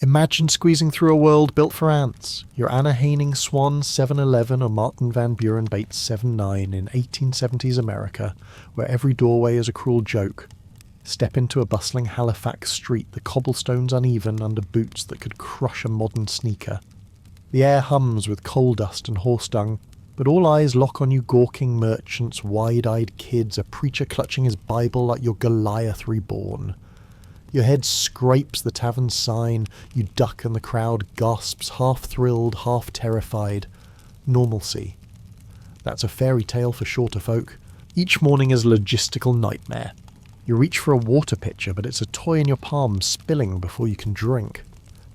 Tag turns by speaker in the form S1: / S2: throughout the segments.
S1: Imagine squeezing through a world built for ants. You're Anna Haining Swan 711 or Martin Van Buren Bates 79 in 1870s America, where every doorway is a cruel joke. Step into a bustling Halifax street, the cobblestones uneven under boots that could crush a modern sneaker. The air hums with coal dust and horse dung, but all eyes lock on you gawking merchants, wide-eyed kids, a preacher clutching his Bible like you're Goliath reborn. Your head scrapes the tavern sign, you duck and the crowd gasps, half thrilled, half terrified. Normalcy. That's a fairy tale for shorter folk. Each morning is a logistical nightmare. You reach for a water pitcher, but it's a toy in your palm spilling before you can drink.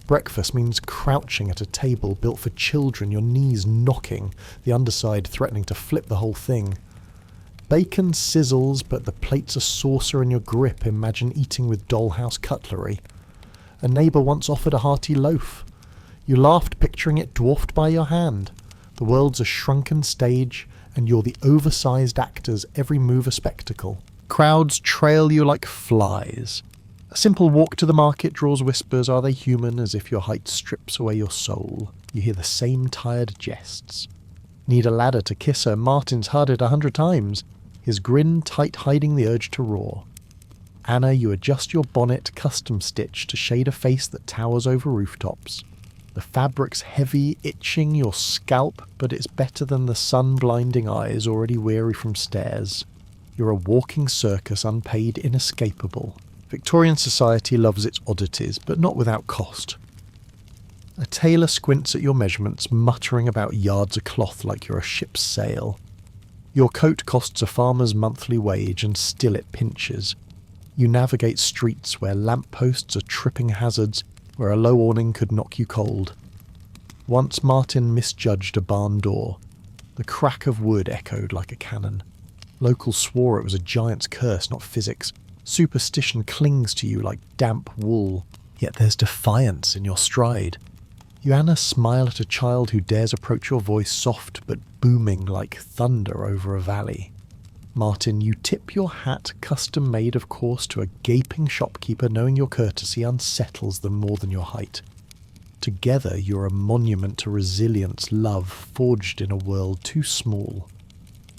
S1: Breakfast means crouching at a table built for children, your knees knocking, the underside threatening to flip the whole thing. Bacon sizzles, but the plate's a saucer in your grip. Imagine eating with dollhouse cutlery. A neighbour once offered a hearty loaf. You laughed, picturing it dwarfed by your hand. The world's a shrunken stage, and you're the oversized actors, every move a spectacle. Crowds trail you like flies. A simple walk to the market draws whispers, are they human, as if your height strips away your soul. You hear the same tired jests. Need a ladder to kiss her, Martin's heard it 100 times. His grin tight hiding the urge to roar. Anna, you adjust your bonnet custom-stitched to shade a face that towers over rooftops. The fabric's heavy, itching your scalp, but it's better than the sun-blinding eyes already weary from stares. You're a walking circus, unpaid, inescapable. Victorian society loves its oddities, but not without cost. A tailor squints at your measurements, muttering about yards of cloth like you're a ship's sail. Your coat costs a farmer's monthly wage, and still it pinches. You navigate streets where lampposts are tripping hazards, where a low awning could knock you cold. Once Martin misjudged a barn door. The crack of wood echoed like a cannon. Locals swore it was a giant's curse, not physics. Superstition clings to you like damp wool, yet there's defiance in your stride. You, Anna, smile at a child who dares approach your voice soft but booming like thunder over a valley. Martin, you tip your hat, custom made of course, to a gaping shopkeeper, knowing your courtesy unsettles them more than your height. Together you're a monument to resilience, love, forged in a world too small.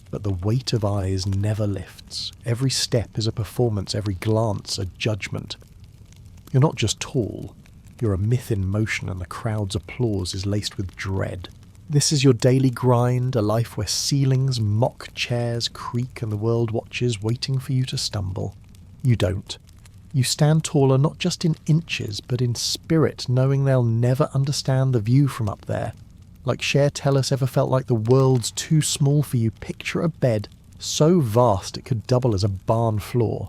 S1: But the weight of eyes never lifts. Every step is a performance, every glance a judgment. You're not just tall. You're a myth in motion, and the crowd's applause is laced with dread. This is your daily grind, a life where ceilings mock chairs, creak, and the world watches, waiting for you to stumble. You don't. You stand taller not just in inches, but in spirit, knowing they'll never understand the view from up there. Like Cher Tellis ever felt like the world's too small for you, picture a bed so vast it could double as a barn floor.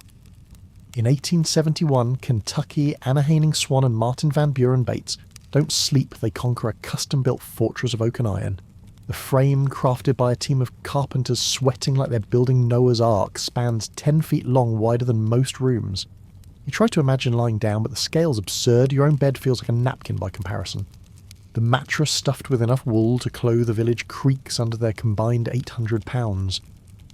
S1: In 1871, Kentucky, Anna Haining Swan and Martin Van Buren Bates don't sleep, they conquer a custom-built fortress of oak and iron. The frame, crafted by a team of carpenters sweating like they're building Noah's Ark, spans 10 feet long, wider than most rooms. You try to imagine lying down, but the scale's absurd. Your own bed feels like a napkin by comparison. The mattress stuffed with enough wool to clothe a village creaks under their combined 800 pounds.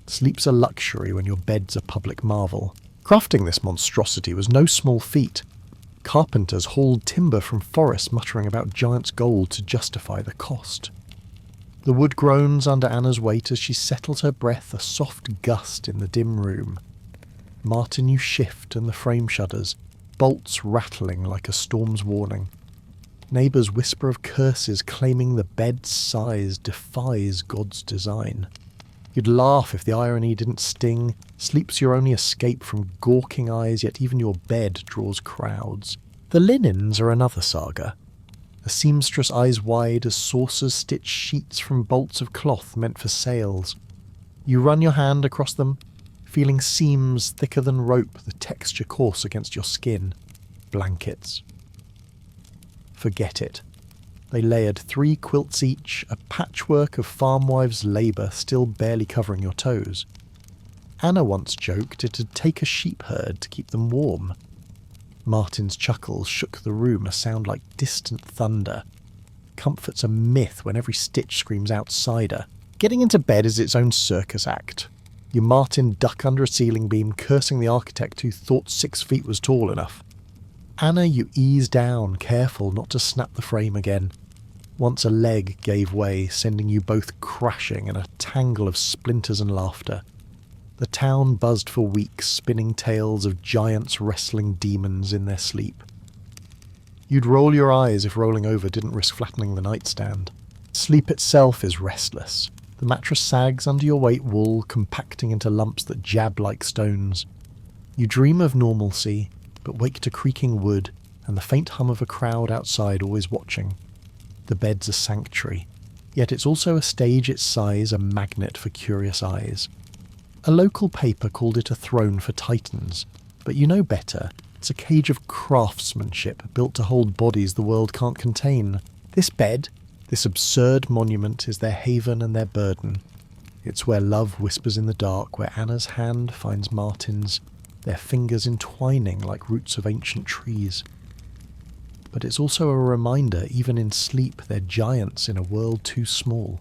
S1: Sleep's a luxury when your bed's a public marvel. Crafting this monstrosity was no small feat. Carpenters hauled timber from forests, muttering about giant's gold to justify the cost. The wood groans under Anna's weight as she settles her breath, a soft gust in the dim room. Martin, you shift and the frame shudders, bolts rattling like a storm's warning. Neighbours whisper of curses, claiming the bed's size defies God's design. You'd laugh if the irony didn't sting. Sleep's your only escape from gawking eyes, yet even your bed draws crowds. The linens are another saga. A seamstress eyes wide as saucers stitch sheets from bolts of cloth meant for sails. You run your hand across them, feeling seams thicker than rope, the texture coarse against your skin. Blankets. Forget it. They layered 3 quilts each, a patchwork of farm wives' labour still barely covering your toes. Anna once joked it'd take a sheep herd to keep them warm. Martin's chuckles shook the room, a sound like distant thunder. Comfort's a myth when every stitch screams outsider. Getting into bed is its own circus act. You Martin duck under a ceiling beam, cursing the architect who thought 6 feet was tall enough. Anna, you ease down, careful not to snap the frame again. Once a leg gave way, sending you both crashing in a tangle of splinters and laughter. The town buzzed for weeks, spinning tales of giants wrestling demons in their sleep. You'd roll your eyes if rolling over didn't risk flattening the nightstand. Sleep itself is restless. The mattress sags under your weight, wool compacting into lumps that jab like stones. You dream of normalcy, but wake to creaking wood and the faint hum of a crowd outside always watching. The bed's a sanctuary, yet it's also a stage its size, a magnet for curious eyes. A local paper called it a throne for titans, but you know better. It's a cage of craftsmanship built to hold bodies the world can't contain. This bed, this absurd monument, is their haven and their burden. It's where love whispers in the dark, where Anna's hand finds Martin's, their fingers entwining like roots of ancient trees. But it's also a reminder, even in sleep, they're giants in a world too small.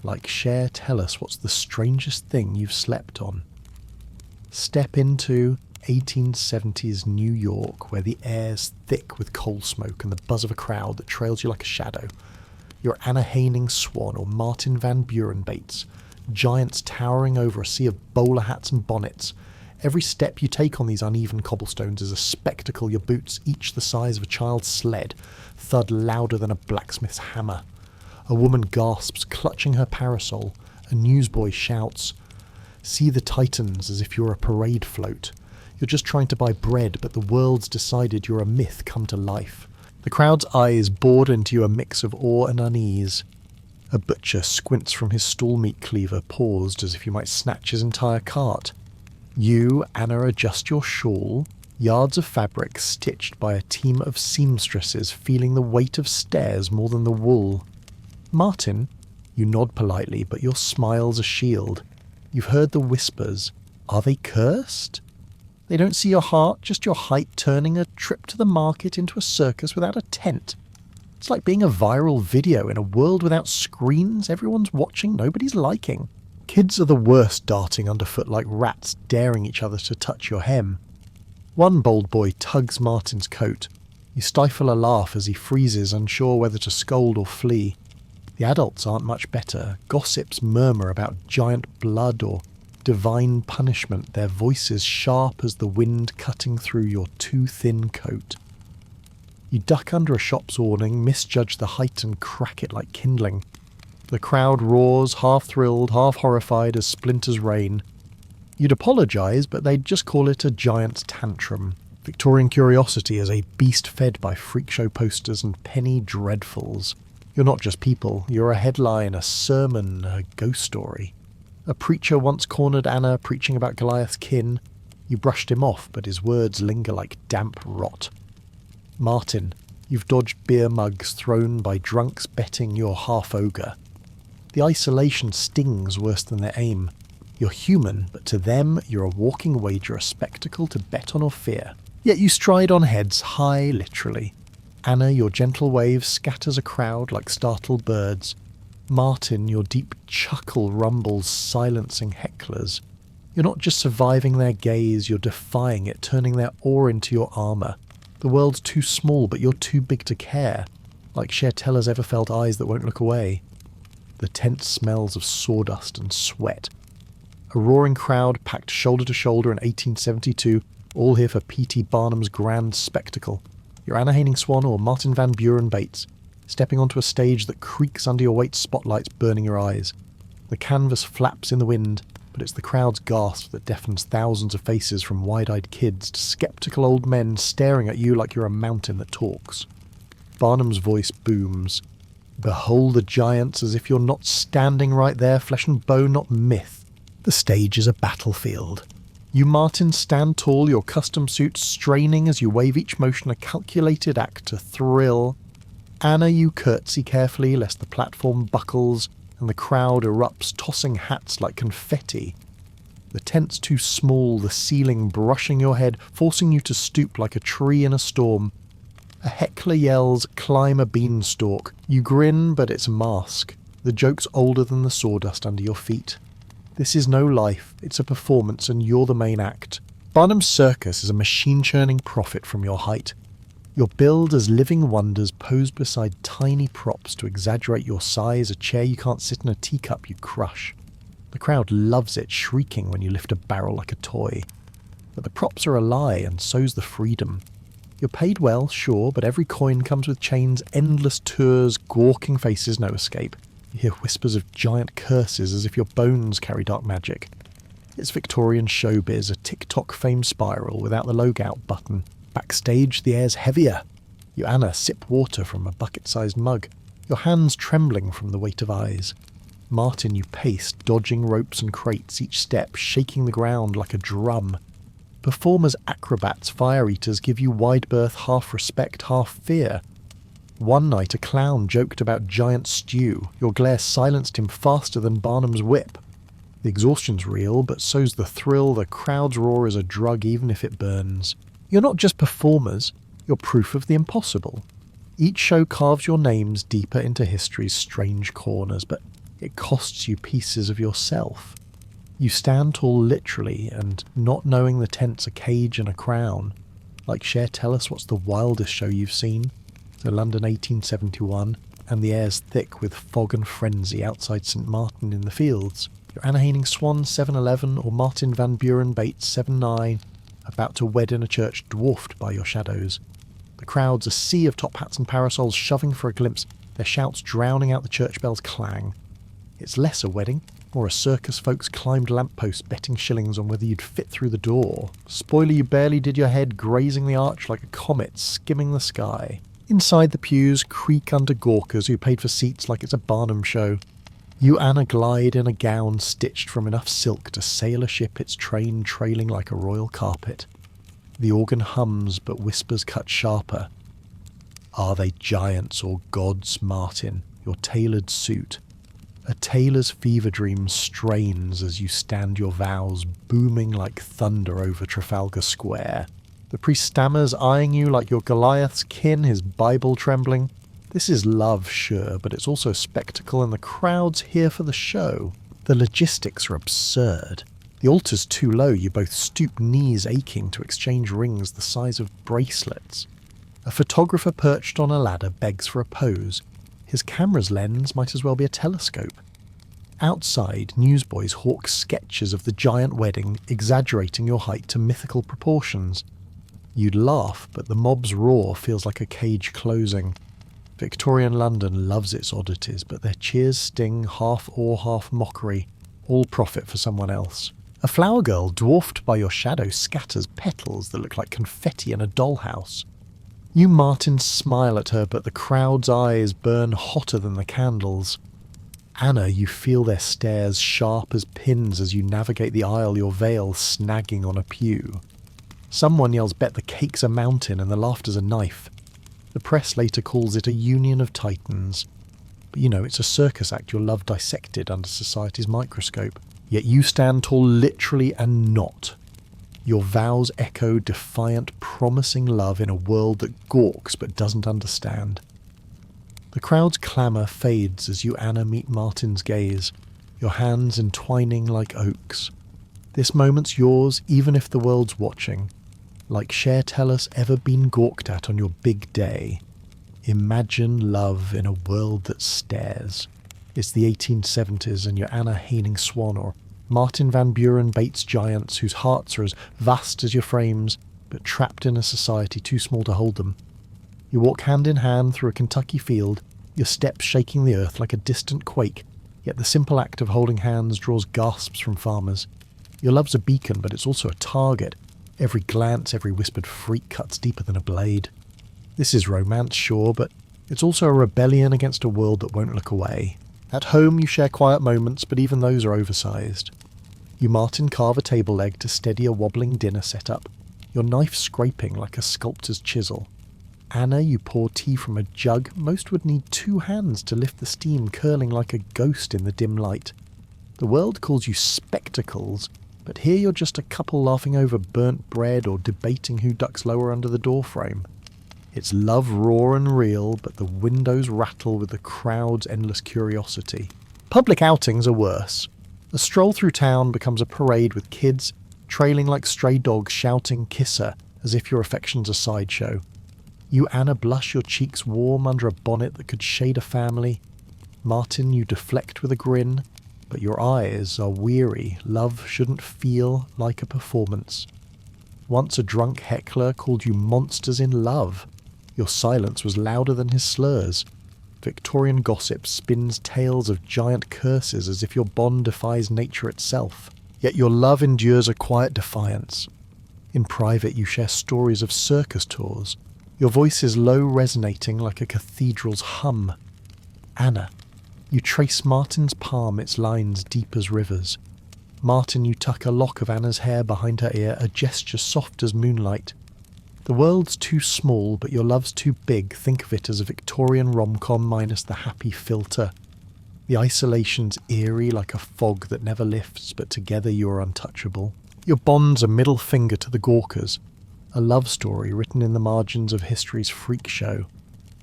S1: Like Cher, tell us what's the strangest thing you've slept on. Step into 1870s New York, where the air's thick with coal smoke and the buzz of a crowd that trails you like a shadow. You're Anna Haining Swan or Martin Van Buren Bates, giants towering over a sea of bowler hats and bonnets. Every step you take on these uneven cobblestones is a spectacle, your boots each the size of a child's sled, thud louder than a blacksmith's hammer. A woman gasps, clutching her parasol. A newsboy shouts, "See the Titans," as if you're a parade float. You're just trying to buy bread, but the world's decided you're a myth come to life. The crowd's eyes bored into you a mix of awe and unease. A butcher squints from his stall meat cleaver, paused as if you might snatch his entire cart. You, Anna, adjust your shawl, yards of fabric stitched by a team of seamstresses feeling the weight of stairs more than the wool. Martin, you nod politely, but your smile's a shield. You've heard the whispers. Are they cursed? They don't see your heart, just your height turning a trip to the market into a circus without a tent. It's like being a viral video in a world without screens. Everyone's watching, nobody's liking. Kids are the worst, darting underfoot like rats, daring each other to touch your hem. One bold boy tugs Martin's coat. You stifle a laugh as he freezes, unsure whether to scold or flee. The adults aren't much better. Gossips murmur about giant blood or divine punishment, their voices sharp as the wind cutting through your too thin coat. You duck under a shop's awning, misjudge the height and crack it like kindling. The crowd roars, half thrilled, half horrified as splinters rain. You'd apologise, but they'd just call it a giant's tantrum. Victorian curiosity is a beast fed by freak show posters and penny dreadfuls. You're not just people, you're a headline, a sermon, a ghost story. A preacher once cornered Anna preaching about Goliath's kin. You brushed him off, but his words linger like damp rot. Martin, you've dodged beer mugs thrown by drunks betting you're half ogre. The isolation stings worse than their aim. You're human, but to them you're a walking wager, a spectacle to bet on or fear. Yet you stride on heads high, literally. Anna, your gentle wave scatters a crowd like startled birds. Martin, your deep chuckle rumbles, silencing hecklers. You're not just surviving their gaze, you're defying it, turning their awe into your armour. The world's too small, but you're too big to care. Like Cher Teller's ever felt eyes that won't look away. The tense smells of sawdust and sweat. A roaring crowd packed shoulder to shoulder in 1872, all here for P.T. Barnum's grand spectacle. You're Anna Haining Swan or Martin Van Buren Bates, stepping onto a stage that creaks under your weight, spotlights burning your eyes. The canvas flaps in the wind, but it's the crowd's gasp that deafens thousands of faces, from wide-eyed kids to sceptical old men staring at you like you're a mountain that talks. Barnum's voice booms. Behold the giants, as if you're not standing right there, flesh and bone, not myth. The stage is a battlefield. You, Martin, stand tall, your custom suit straining as you wave each motion, a calculated act to thrill. Anna, you curtsy carefully lest the platform buckles and the crowd erupts, tossing hats like confetti. The tent's too small, the ceiling brushing your head, forcing you to stoop like a tree in a storm. A heckler yells, "Climb a beanstalk." You grin, but it's a mask. The joke's older than the sawdust under your feet. This is no life, it's a performance, and you're the main act. Barnum's circus is a machine-churning profit from your height. You're billed as living wonders posed beside tiny props to exaggerate your size, a chair you can't sit in, a teacup you crush. The crowd loves it, shrieking when you lift a barrel like a toy. But the props are a lie, and so's the freedom. You're paid well, sure, but every coin comes with chains, endless tours, gawking faces, no escape. You hear whispers of giant curses as if your bones carry dark magic. It's Victorian showbiz, a TikTok fame spiral without the logout button. Backstage, the air's heavier. You Anna sip water from a bucket-sized mug, your hands trembling from the weight of eyes. Martin, you pace, dodging ropes and crates, each step shaking the ground like a drum. Performers, acrobats, fire eaters give you wide berth, half respect, half fear. One night a clown joked about giant stew. Your glare silenced him faster than Barnum's whip. The exhaustion's real, but so's the thrill. The crowd's roar is a drug even if it burns. You're not just performers, you're proof of the impossible. Each show carves your names deeper into history's strange corners, but it costs you pieces of yourself. You stand tall literally, and not knowing the tent's a cage and a crown. Like Cher, tell us what's the wildest show you've seen? So London 1871, and the air's thick with fog and frenzy outside St. Martin in the Fields. You're Anna Haining Swan 711 or Martin Van Buren Bates 79, about to wed in a church dwarfed by your shadows. The crowd's a sea of top hats and parasols shoving for a glimpse, their shouts drowning out the church bell's clang. It's less a wedding, or a circus folks climbed lampposts betting shillings on whether you'd fit through the door. Spoiler, you barely did your head grazing the arch like a comet skimming the sky. Inside the pews creak under gawkers who paid for seats like it's a Barnum show. You Anna glide in a gown stitched from enough silk to sail a ship, its train trailing like a royal carpet. The organ hums, but whispers cut sharper. Are they giants or gods, Martin, your tailored suit? A tailor's fever dream strains as you stand your vows, booming like thunder over Trafalgar Square. The priest stammers, eyeing you like you're Goliath's kin, his Bible trembling. This is love, sure, but it's also spectacle, and the crowd's here for the show. The logistics are absurd. The altar's too low, you both stoop, knees aching, to exchange rings the size of bracelets. A photographer perched on a ladder begs for a pose. His camera's lens might as well be a telescope. Outside, newsboys hawk sketches of the giant wedding, exaggerating your height to mythical proportions. You'd laugh, but the mob's roar feels like a cage closing. Victorian London loves its oddities, but their cheers sting half awe, half mockery, all profit for someone else. A flower girl, dwarfed by your shadow, scatters petals that look like confetti in a dollhouse. You Martin smile at her, but the crowd's eyes burn hotter than the candles. Anna, you feel their stares sharp as pins as you navigate the aisle, your veil snagging on a pew. Someone yells, bet the cake's a mountain and the laughter's a knife. The press later calls it a union of titans. But you know, it's a circus act, your love dissected under society's microscope. Yet you stand tall literally and not. Your vows echo defiant, promising love in a world that gawks but doesn't understand. The crowd's clamour fades as you Anna meet Martin's gaze, your hands entwining like oaks. This moment's yours even if the world's watching. Like Cher, tell us, ever been gawked at on your big day. Imagine love in a world that stares. It's the 1870s and you're Anna Haining Swan or Martin Van Buren Bates giants whose hearts are as vast as your frames, but trapped in a society too small to hold them. You walk hand in hand through a Kentucky field, your steps shaking the earth like a distant quake, yet the simple act of holding hands draws gasps from farmers. Your love's a beacon, but it's also a target. Every glance, every whispered freak cuts deeper than a blade. This is romance, sure, but it's also a rebellion against a world that won't look away. At home you share quiet moments, but even those are oversized. You Martin carve a table leg to steady a wobbling dinner setup, your knife scraping like a sculptor's chisel. Anna, you pour tea from a jug. Most would need 2 hands to lift the steam curling like a ghost in the dim light. The world calls you spectacles, but here you're just a couple laughing over burnt bread or debating who ducks lower under the doorframe. It's love raw and real, but the windows rattle with the crowd's endless curiosity. Public outings are worse. A stroll through town becomes a parade with kids trailing like stray dogs shouting "kiss her" as if your affection's a sideshow. You, Anna, blush your cheeks warm under a bonnet that could shade a family. Martin, you deflect with a grin, but your eyes are weary. Love shouldn't feel like a performance. Once a drunk heckler called you monsters in love. Your silence was louder than his slurs. Victorian gossip spins tales of giant curses as if your bond defies nature itself. Yet your love endures a quiet defiance. In private you share stories of circus tours. Your voice is low, resonating like a cathedral's hum. Anna, you trace Martin's palm, its lines deep as rivers. Martin, you tuck a lock of Anna's hair behind her ear, a gesture soft as moonlight. The world's too small, but your love's too big. Think of it as a Victorian rom-com minus the happy filter. The isolation's eerie like a fog that never lifts, but together you are untouchable. Your bond's a middle finger to the gawkers, a love story written in the margins of history's freak show.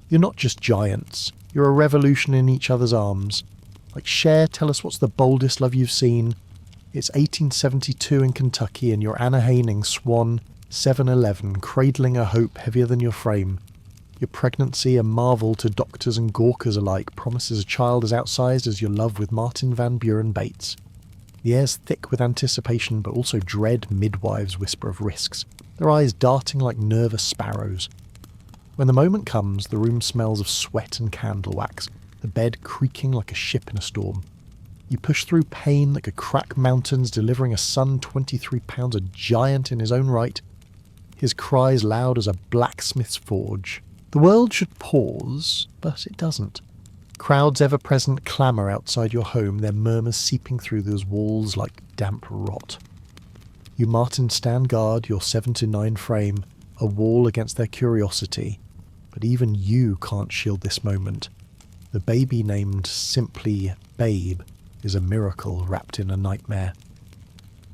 S1: You're not just giants, you're a revolution in each other's arms. Like Cher, tell us what's the boldest love you've seen. It's 1872 in Kentucky and you're Anna Haining, Swan, 7'11", cradling a hope heavier than your frame. Your pregnancy, a marvel to doctors and gawkers alike, promises a child as outsized as your love with Martin Van Buren Bates. The air's thick with anticipation, but also dread. Midwives whisper of risks, their eyes darting like nervous sparrows. When the moment comes, the room smells of sweat and candle wax, the bed creaking like a ship in a storm. You push through pain that could crack mountains, delivering a son 23 pounds, a giant in his own right. His cries loud as a blacksmith's forge. The world should pause, but it doesn't. Crowds ever-present clamour outside your home, their murmurs seeping through those walls like damp rot. You, Martin, stand guard, your 7 to 9 frame, a wall against their curiosity. But even you can't shield this moment. The baby named simply Babe is a miracle wrapped in a nightmare.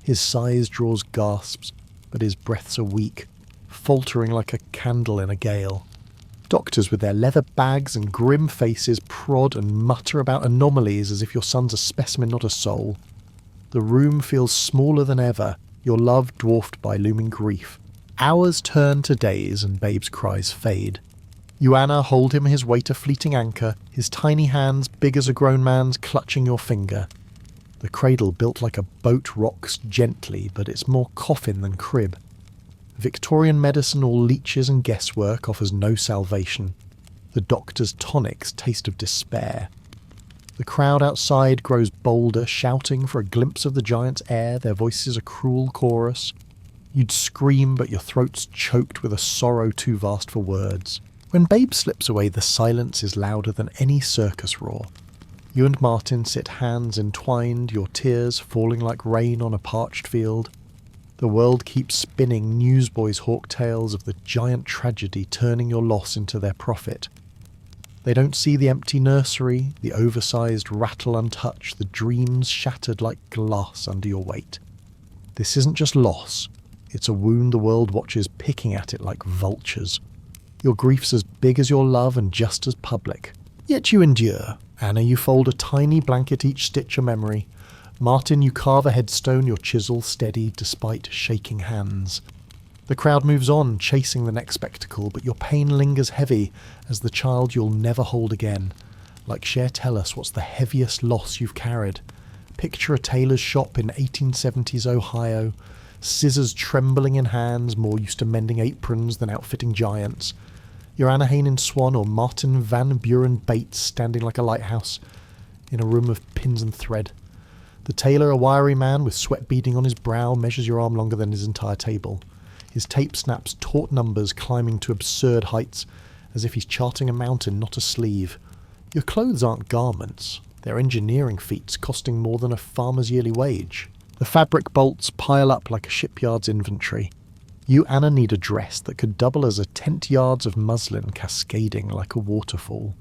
S1: His sighs draws gasps, but his breaths are weak, faltering like a candle in a gale. Doctors with their leather bags and grim faces prod and mutter about anomalies as if your son's a specimen, not a soul. The room feels smaller than ever, your love dwarfed by looming grief. Hours turn to days and Babe's cries fade. You, Anna, hold him his weight a fleeting anchor, his tiny hands, big as a grown man's, clutching your finger. The cradle built like a boat rocks gently, but it's more coffin than crib. Victorian medicine, all leeches and guesswork, offers no salvation. The doctor's tonics taste of despair. The crowd outside grows bolder, shouting for a glimpse of the giant's heir, their voices a cruel chorus. You'd scream, but your throat's choked with a sorrow too vast for words. When Babe slips away, the silence is louder than any circus roar. You and Martin sit hands entwined, your tears falling like rain on a parched field. The world keeps spinning newsboys' hawk tales of the giant tragedy turning your loss into their profit. They don't see the empty nursery, the oversized rattle untouched, the dreams shattered like glass under your weight. This isn't just loss, it's a wound the world watches picking at it like vultures. Your grief's as big as your love and just as public. Yet you endure. Anna, you fold a tiny blanket each stitch a memory. Martin, you carve a headstone, your chisel steady despite shaking hands. The crowd moves on, chasing the next spectacle, but your pain lingers heavy as the child you'll never hold again. Like Cher, tell us what's the heaviest loss you've carried. Picture a tailor's shop in 1870s Ohio, scissors trembling in hands, more used to mending aprons than outfitting giants. You're Anna Haining Swan or Martin Van Buren Bates standing like a lighthouse in a room of pins and thread. The tailor, a wiry man with sweat beading on his brow, measures your arm longer than his entire table. His tape snaps taut numbers climbing to absurd heights, as if he's charting a mountain, not a sleeve. Your clothes aren't garments. They're engineering feats costing more than a farmer's yearly wage. The fabric bolts pile up like a shipyard's inventory. You, Anna, need a dress that could double as a tent yards of muslin cascading like a waterfall.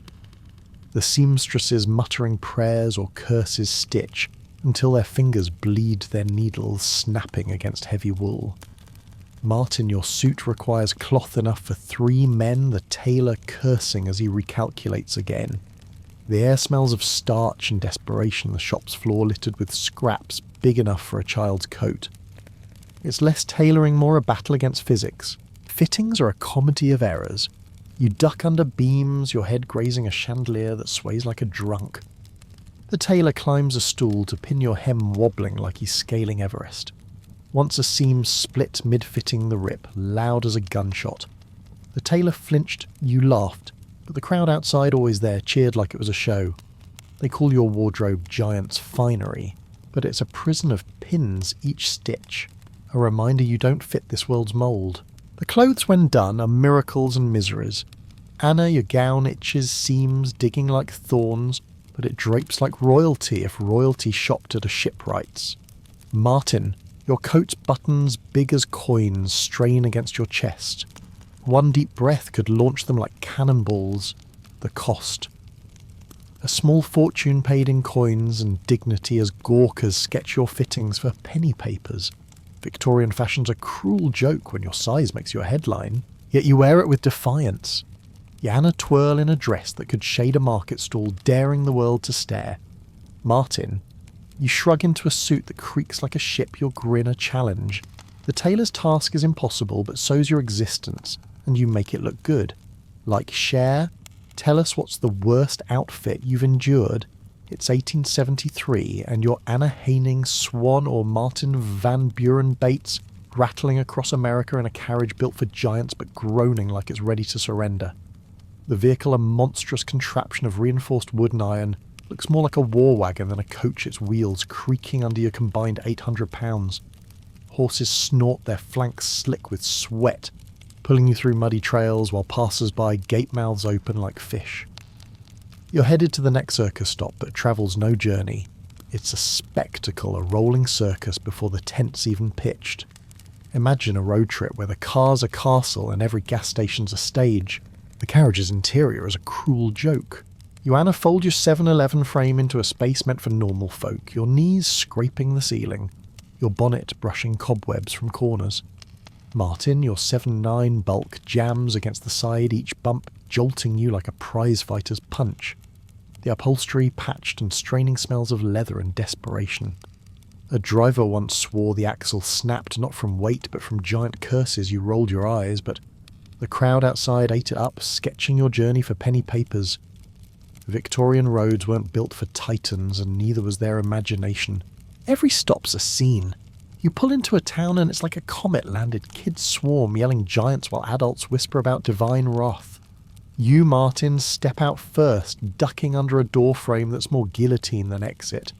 S1: The seamstresses muttering prayers or curses stitch until their fingers bleed their needles snapping against heavy wool. Martin, your suit requires cloth enough for 3 men, the tailor cursing as he recalculates again. The air smells of starch and desperation, the shop's floor littered with scraps big enough for a child's coat. It's less tailoring, more a battle against physics. Fittings are a comedy of errors. You duck under beams, your head grazing a chandelier that sways like a drunk. The tailor climbs a stool to pin your hem wobbling like he's scaling Everest. Once a seam split mid-fitting the rip, loud as a gunshot. The tailor flinched, you laughed, but the crowd outside, always there, cheered like it was a show. They call your wardrobe giant's finery, but it's a prison of pins each stitch, a reminder you don't fit this world's mould. The clothes when done are miracles and miseries. Anna, your gown itches, seams, digging like thorns, but it drapes like royalty if royalty shopped at a shipwright's. Martin, your coat's buttons big as coins strain against your chest. One deep breath could launch them like cannonballs. The cost. A small fortune paid in coins and dignity as gawkers sketch your fittings for penny papers. Victorian fashion's a cruel joke when your size makes you a headline, yet you wear it with defiance. Yana twirl in a dress that could shade a market stall, daring the world to stare. Martin, you shrug into a suit that creaks like a ship, your grin a challenge. The tailor's task is impossible, but so's your existence, and you make it look good. Like Cher, tell us what's the worst outfit you've endured. It's 1873, and you're Anna Haining, Swan, or Martin Van Buren Bates, rattling across America in a carriage built for giants but groaning like it's ready to surrender. The vehicle, a monstrous contraption of reinforced wood and iron, looks more like a war wagon than a coach, its wheels creaking under your combined 800 pounds. Horses snort, their flanks slick with sweat, pulling you through muddy trails while passers-by gape mouths open like fish. You're headed to the next circus stop that travels no journey. It's a spectacle, a rolling circus before the tent's even pitched. Imagine a road trip where the car's a castle and every gas station's a stage. The carriage's interior is a cruel joke. You fold your 7-Eleven frame into a space meant for normal folk, your knees scraping the ceiling, your bonnet brushing cobwebs from corners. Martin, your 7'9" bulk jams against the side, each bump jolting you like a prize-fighter's punch. The upholstery patched and straining smells of leather and desperation. A driver once swore the axle snapped not from weight but from giant curses. You rolled your eyes, but the crowd outside ate it up, sketching your journey for penny papers. Victorian roads weren't built for titans, and neither was their imagination. Every stop's a scene. You pull into a town and it's like a comet-landed kids swarm yelling giants while adults whisper about divine wrath. You, Martin, step out first, ducking under a door frame that's more guillotine than exit.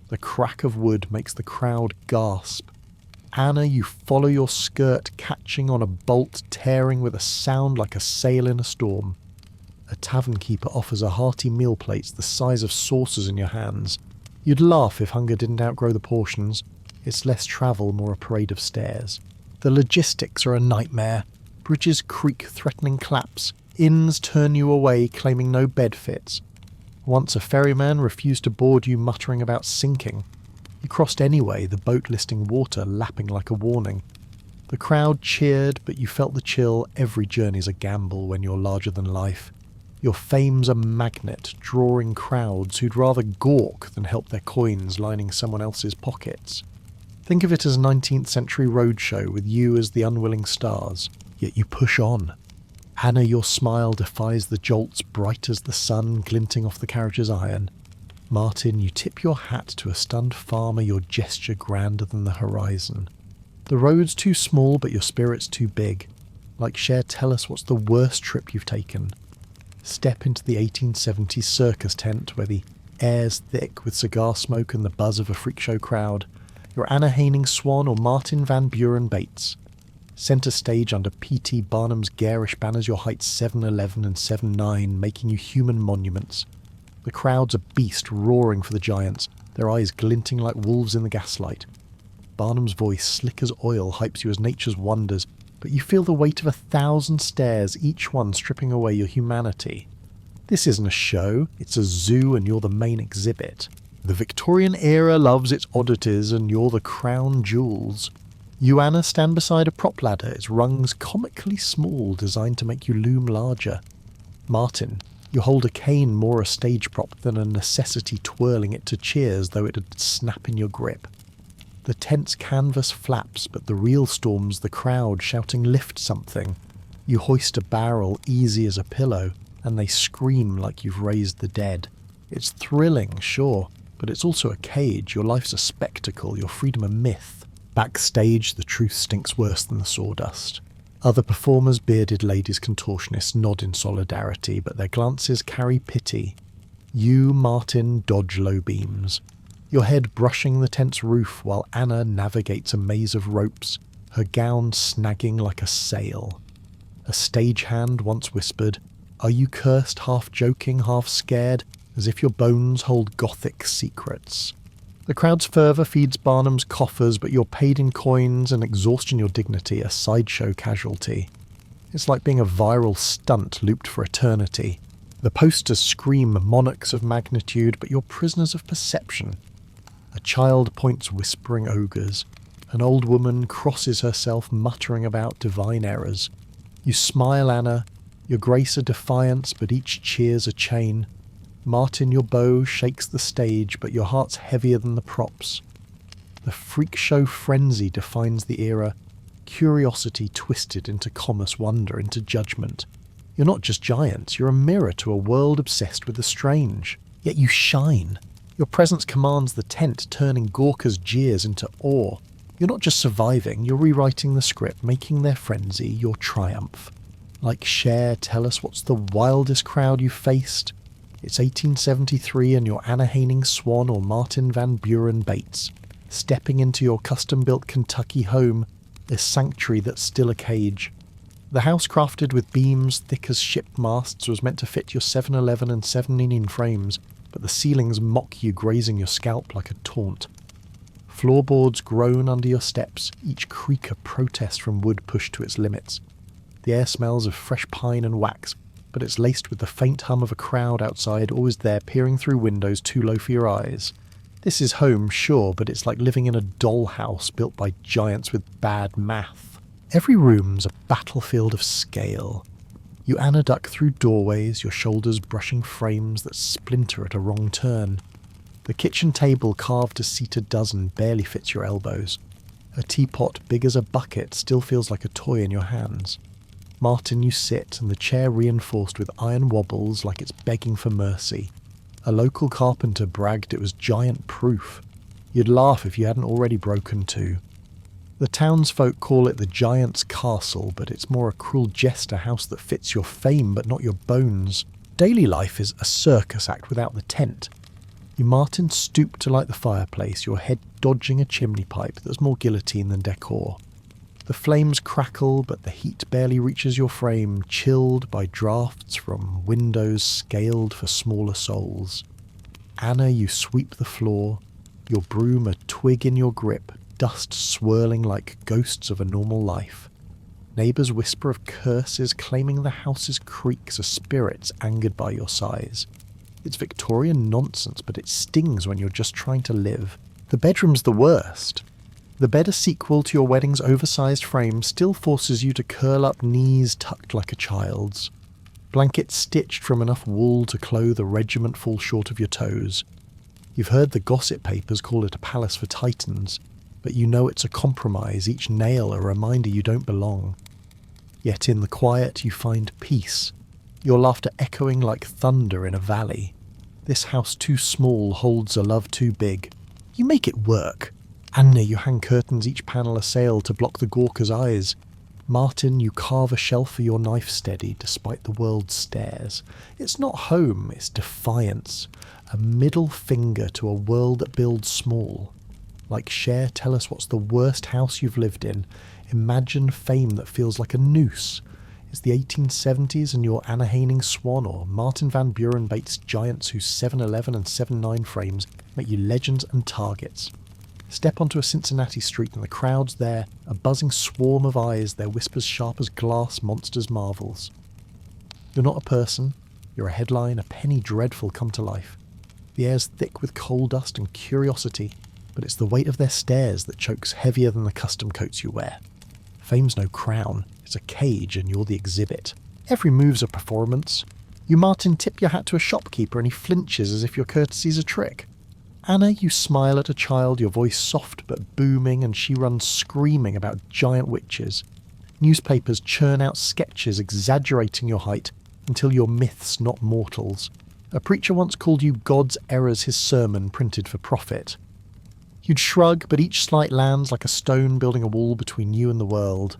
S1: The crack of wood makes the crowd gasp. Anna, you follow your skirt, catching on a bolt, tearing with a sound like a sail in a storm. A tavern keeper offers a hearty meal plate the size of saucers in your hands. You'd laugh if hunger didn't outgrow the portions. It's less travel, more a parade of stairs. The logistics are a nightmare. Bridges creak, threatening collapse. Inns turn you away, claiming no bed fits. Once a ferryman refused to board you, muttering about sinking. You crossed anyway, the boat listing water lapping like a warning. The crowd cheered, but you felt the chill. Every journey's a gamble when you're larger than life. Your fame's a magnet, drawing crowds who'd rather gawk than help their coins lining someone else's pockets. Think of it as a 19th century roadshow with you as the unwilling stars, yet you push on. Anna, your smile defies the jolts, bright as the sun glinting off the carriage's iron. Martin, you tip your hat to a stunned farmer, your gesture grander than the horizon. The road's too small, but your spirit's too big. Like Cher, tell us what's the worst trip you've taken. Step into the 1870s circus tent where the air's thick with cigar smoke and the buzz of a freak show crowd. You're Anna Haining, Swan, or Martin Van Buren Bates. Centre stage under P.T. Barnum's garish banners, your heights 7'11" and 7'9", making you human monuments. The crowd's a beast roaring for the giants, their eyes glinting like wolves in the gaslight. Barnum's voice, slick as oil, hypes you as nature's wonders, but you feel the weight of 1,000 stares, each one stripping away your humanity. This isn't a show, it's a zoo and you're the main exhibit. The Victorian era loves its oddities and you're the crown jewels. You, Anna, stand beside a prop ladder, its rungs comically small, designed to make you loom larger. Martin, you hold a cane more a stage prop than a necessity, twirling it to cheers though it'd snap in your grip. The tent's canvas flaps, but the real storm's the crowd shouting, "Lift something!" You hoist a barrel easy as a pillow, and they scream like you've raised the dead. It's thrilling, sure, but it's also a cage. Your life's a spectacle, your freedom a myth. Backstage, the truth stinks worse than the sawdust. Other performers, bearded ladies, contortionists, nod in solidarity, but their glances carry pity. You, Martin, dodge low beams, your head brushing the tent's roof while Anna navigates a maze of ropes, her gown snagging like a sail. A stagehand once whispered, "Are you cursed, half joking, half scared, as if your bones hold gothic secrets?" The crowd's fervour feeds Barnum's coffers, but you're paid in coins and exhaustion your dignity, a sideshow casualty. It's like being a viral stunt looped for eternity. The posters scream monarchs of magnitude, but you're prisoners of perception. A child points whispering ogres. An old woman crosses herself muttering about divine errors. You smile, Anna, your grace a defiance, but each cheer's a chain. Martin, your bow shakes the stage, but your heart's heavier than the props. The freak show frenzy defines the era, curiosity twisted into commerce, wonder into judgment. You're not just giants, you're a mirror to a world obsessed with the strange. Yet you shine. Your presence commands the tent, turning Gorka's jeers into awe. You're not just surviving, you're rewriting the script, making their frenzy your triumph. Like Cher, tell us what's the wildest crowd you've faced? It's 1873 and you're Anna Haining Swan or Martin Van Buren Bates, stepping into your custom-built Kentucky home, a sanctuary that's still a cage. The house crafted with beams thick as ship masts was meant to fit your 711 and 799 frames, but the ceilings mock you, grazing your scalp like a taunt. Floorboards groan under your steps, each creak a protest from wood pushed to its limits. The air smells of fresh pine and wax, but it's laced with the faint hum of a crowd outside, always there peering through windows too low for your eyes. This is home, sure, but it's like living in a dollhouse built by giants with bad math. Every room's a battlefield of scale. You Anna-duck through doorways, your shoulders brushing frames that splinter at a wrong turn. The kitchen table, carved to seat a dozen, barely fits your elbows. A teapot big as a bucket still feels like a toy in your hands. Martin, you sit, and the chair reinforced with iron wobbles like it's begging for mercy. A local carpenter bragged it was giant-proof. You'd laugh if you hadn't already broken two. The townsfolk call it the Giant's Castle, but it's more a cruel jest, a house that fits your fame but not your bones. Daily life is a circus act without the tent. You Martin stoop to light the fireplace, your head dodging a chimney pipe that's more guillotine than decor. The flames crackle, but the heat barely reaches your frame, chilled by drafts from windows scaled for smaller souls. Anna, you sweep the floor, your broom a twig in your grip, dust swirling like ghosts of a normal life. Neighbours whisper of curses, claiming the house's creaks are spirits angered by your size. It's Victorian nonsense, but it stings when you're just trying to live. The bedroom's the worst. The bed, a sequel to your wedding's oversized frame, still forces you to curl up, knees tucked like a child's. Blankets stitched from enough wool to clothe a regiment fall short of your toes. You've heard the gossip papers call it a palace for titans, but you know it's a compromise, each nail a reminder you don't belong. Yet in the quiet you find peace, your laughter echoing like thunder in a valley. This house too small holds a love too big. You make it work. Anna, you hang curtains each panel a sail to block the Gorka's eyes. Martin, you carve a shelf for your knife steady despite the world's stares. It's not home, it's defiance. A middle finger to a world that builds small. Like Cher, tell us what's the worst house you've lived in. Imagine fame that feels like a noose. It's the 1870s and you're Anna Haining Swan or Martin Van Buren Bates giants whose 711 and 79 frames make you legends and targets. Step onto a Cincinnati street and the crowd's there, a buzzing swarm of eyes, their whispers sharp as glass monsters' marvels. You're not a person, you're a headline, a penny dreadful come to life. The air's thick with coal dust and curiosity, but it's the weight of their stares that chokes heavier than the custom coats you wear. Fame's no crown, it's a cage and you're the exhibit. Every move's a performance. You Martin tip your hat to a shopkeeper and he flinches as if your courtesy's a trick. Anna, you smile at a child, your voice soft but booming, and she runs screaming about giant witches. Newspapers churn out sketches exaggerating your height until you're myths, not mortals. A preacher once called you God's errors his sermon printed for profit. You'd shrug, but each slight lands like a stone building a wall between you and the world.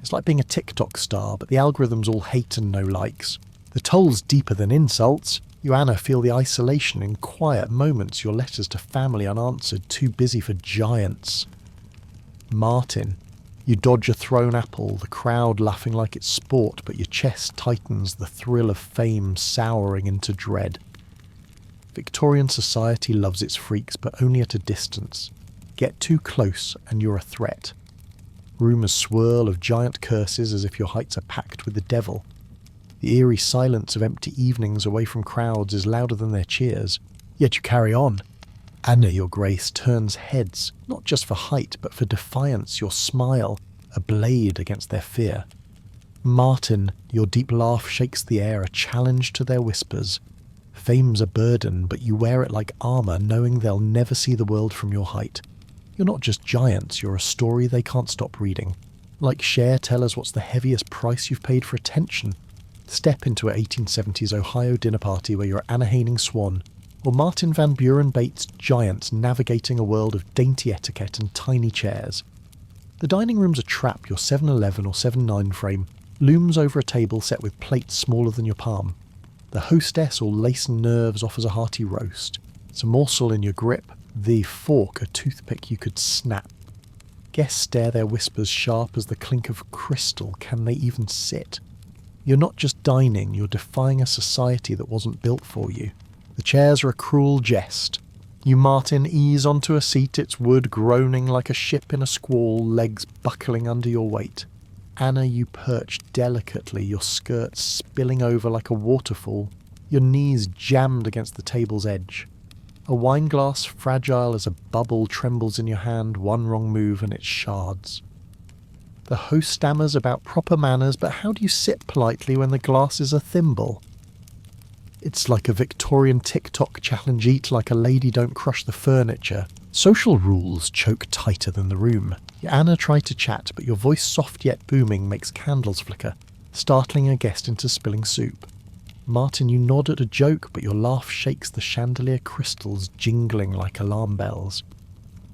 S1: It's like being a TikTok star, but the algorithms all hate and no likes. The toll's deeper than insults. You, Anna, feel the isolation in quiet moments, your letters to family unanswered, too busy for giants. Martin. You dodge a thrown apple, the crowd laughing like it's sport, but your chest tightens, the thrill of fame souring into dread. Victorian society loves its freaks, but only at a distance. Get too close and you're a threat. Rumours swirl of giant curses as if your heights are packed with the devil. The eerie silence of empty evenings away from crowds is louder than their cheers, yet you carry on. Anna, your grace, turns heads, not just for height, but for defiance, your smile, a blade against their fear. Martin, your deep laugh shakes the air, a challenge to their whispers. Fame's a burden, but you wear it like armour, knowing they'll never see the world from your height. You're not just giants, you're a story they can't stop reading. Like Cher, tell us what's the heaviest price you've paid for attention. Step into an 1870s Ohio dinner party where you're Anna Haining Swan, or Martin Van Buren Bates giant navigating a world of dainty etiquette and tiny chairs. The dining room's a trap your 7-11 or 7-9 frame looms over a table set with plates smaller than your palm. The hostess, all lace and nerves, offers a hearty roast. It's a morsel in your grip, the fork a toothpick you could snap. Guests stare their whispers sharp as the clink of crystal. Can they even sit? You're not just dining, you're defying a society that wasn't built for you. The chairs are a cruel jest. You, Martin, ease onto a seat, its wood groaning like a ship in a squall, legs buckling under your weight. Anna, you perch delicately, your skirts spilling over like a waterfall, your knees jammed against the table's edge. A wine glass, fragile as a bubble, trembles in your hand, one wrong move and it shards. The host stammers about proper manners, but how do you sit politely when the glass is a thimble? It's like a Victorian TikTok challenge, eat like a lady, don't crush the furniture. Social rules choke tighter than the room. Anna try to chat, but your voice, soft yet booming, makes candles flicker, startling a guest into spilling soup. Martin, you nod at a joke, but your laugh shakes the chandelier crystals, jingling like alarm bells.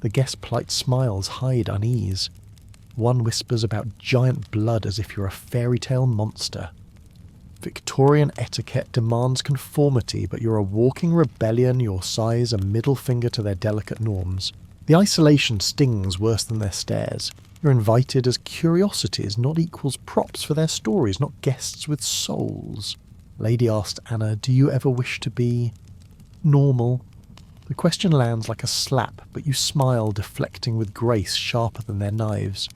S1: The guest's polite smiles hide unease. One whispers about giant blood as if you're a fairy tale monster. Victorian etiquette demands conformity, but you're a walking rebellion, your size a middle finger to their delicate norms. The isolation stings worse than their stares. You're invited as curiosities, not equals props for their stories, not guests with souls. Lady asked Anna, do you ever wish to be normal? The question lands like a slap, but you smile, deflecting with grace sharper than their knives.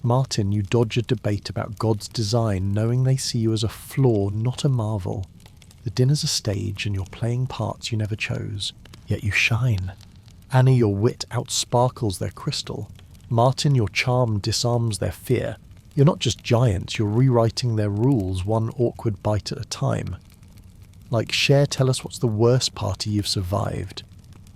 S1: Martin, you dodge a debate about God's design, knowing they see you as a flaw, not a marvel. The dinner's a stage, and you're playing parts you never chose. Yet you shine. Annie, your wit outsparkles their crystal. Martin, your charm disarms their fear. You're not just giants, you're rewriting their rules, one awkward bite at a time. Like Cher, tell us what's the worst party you've survived.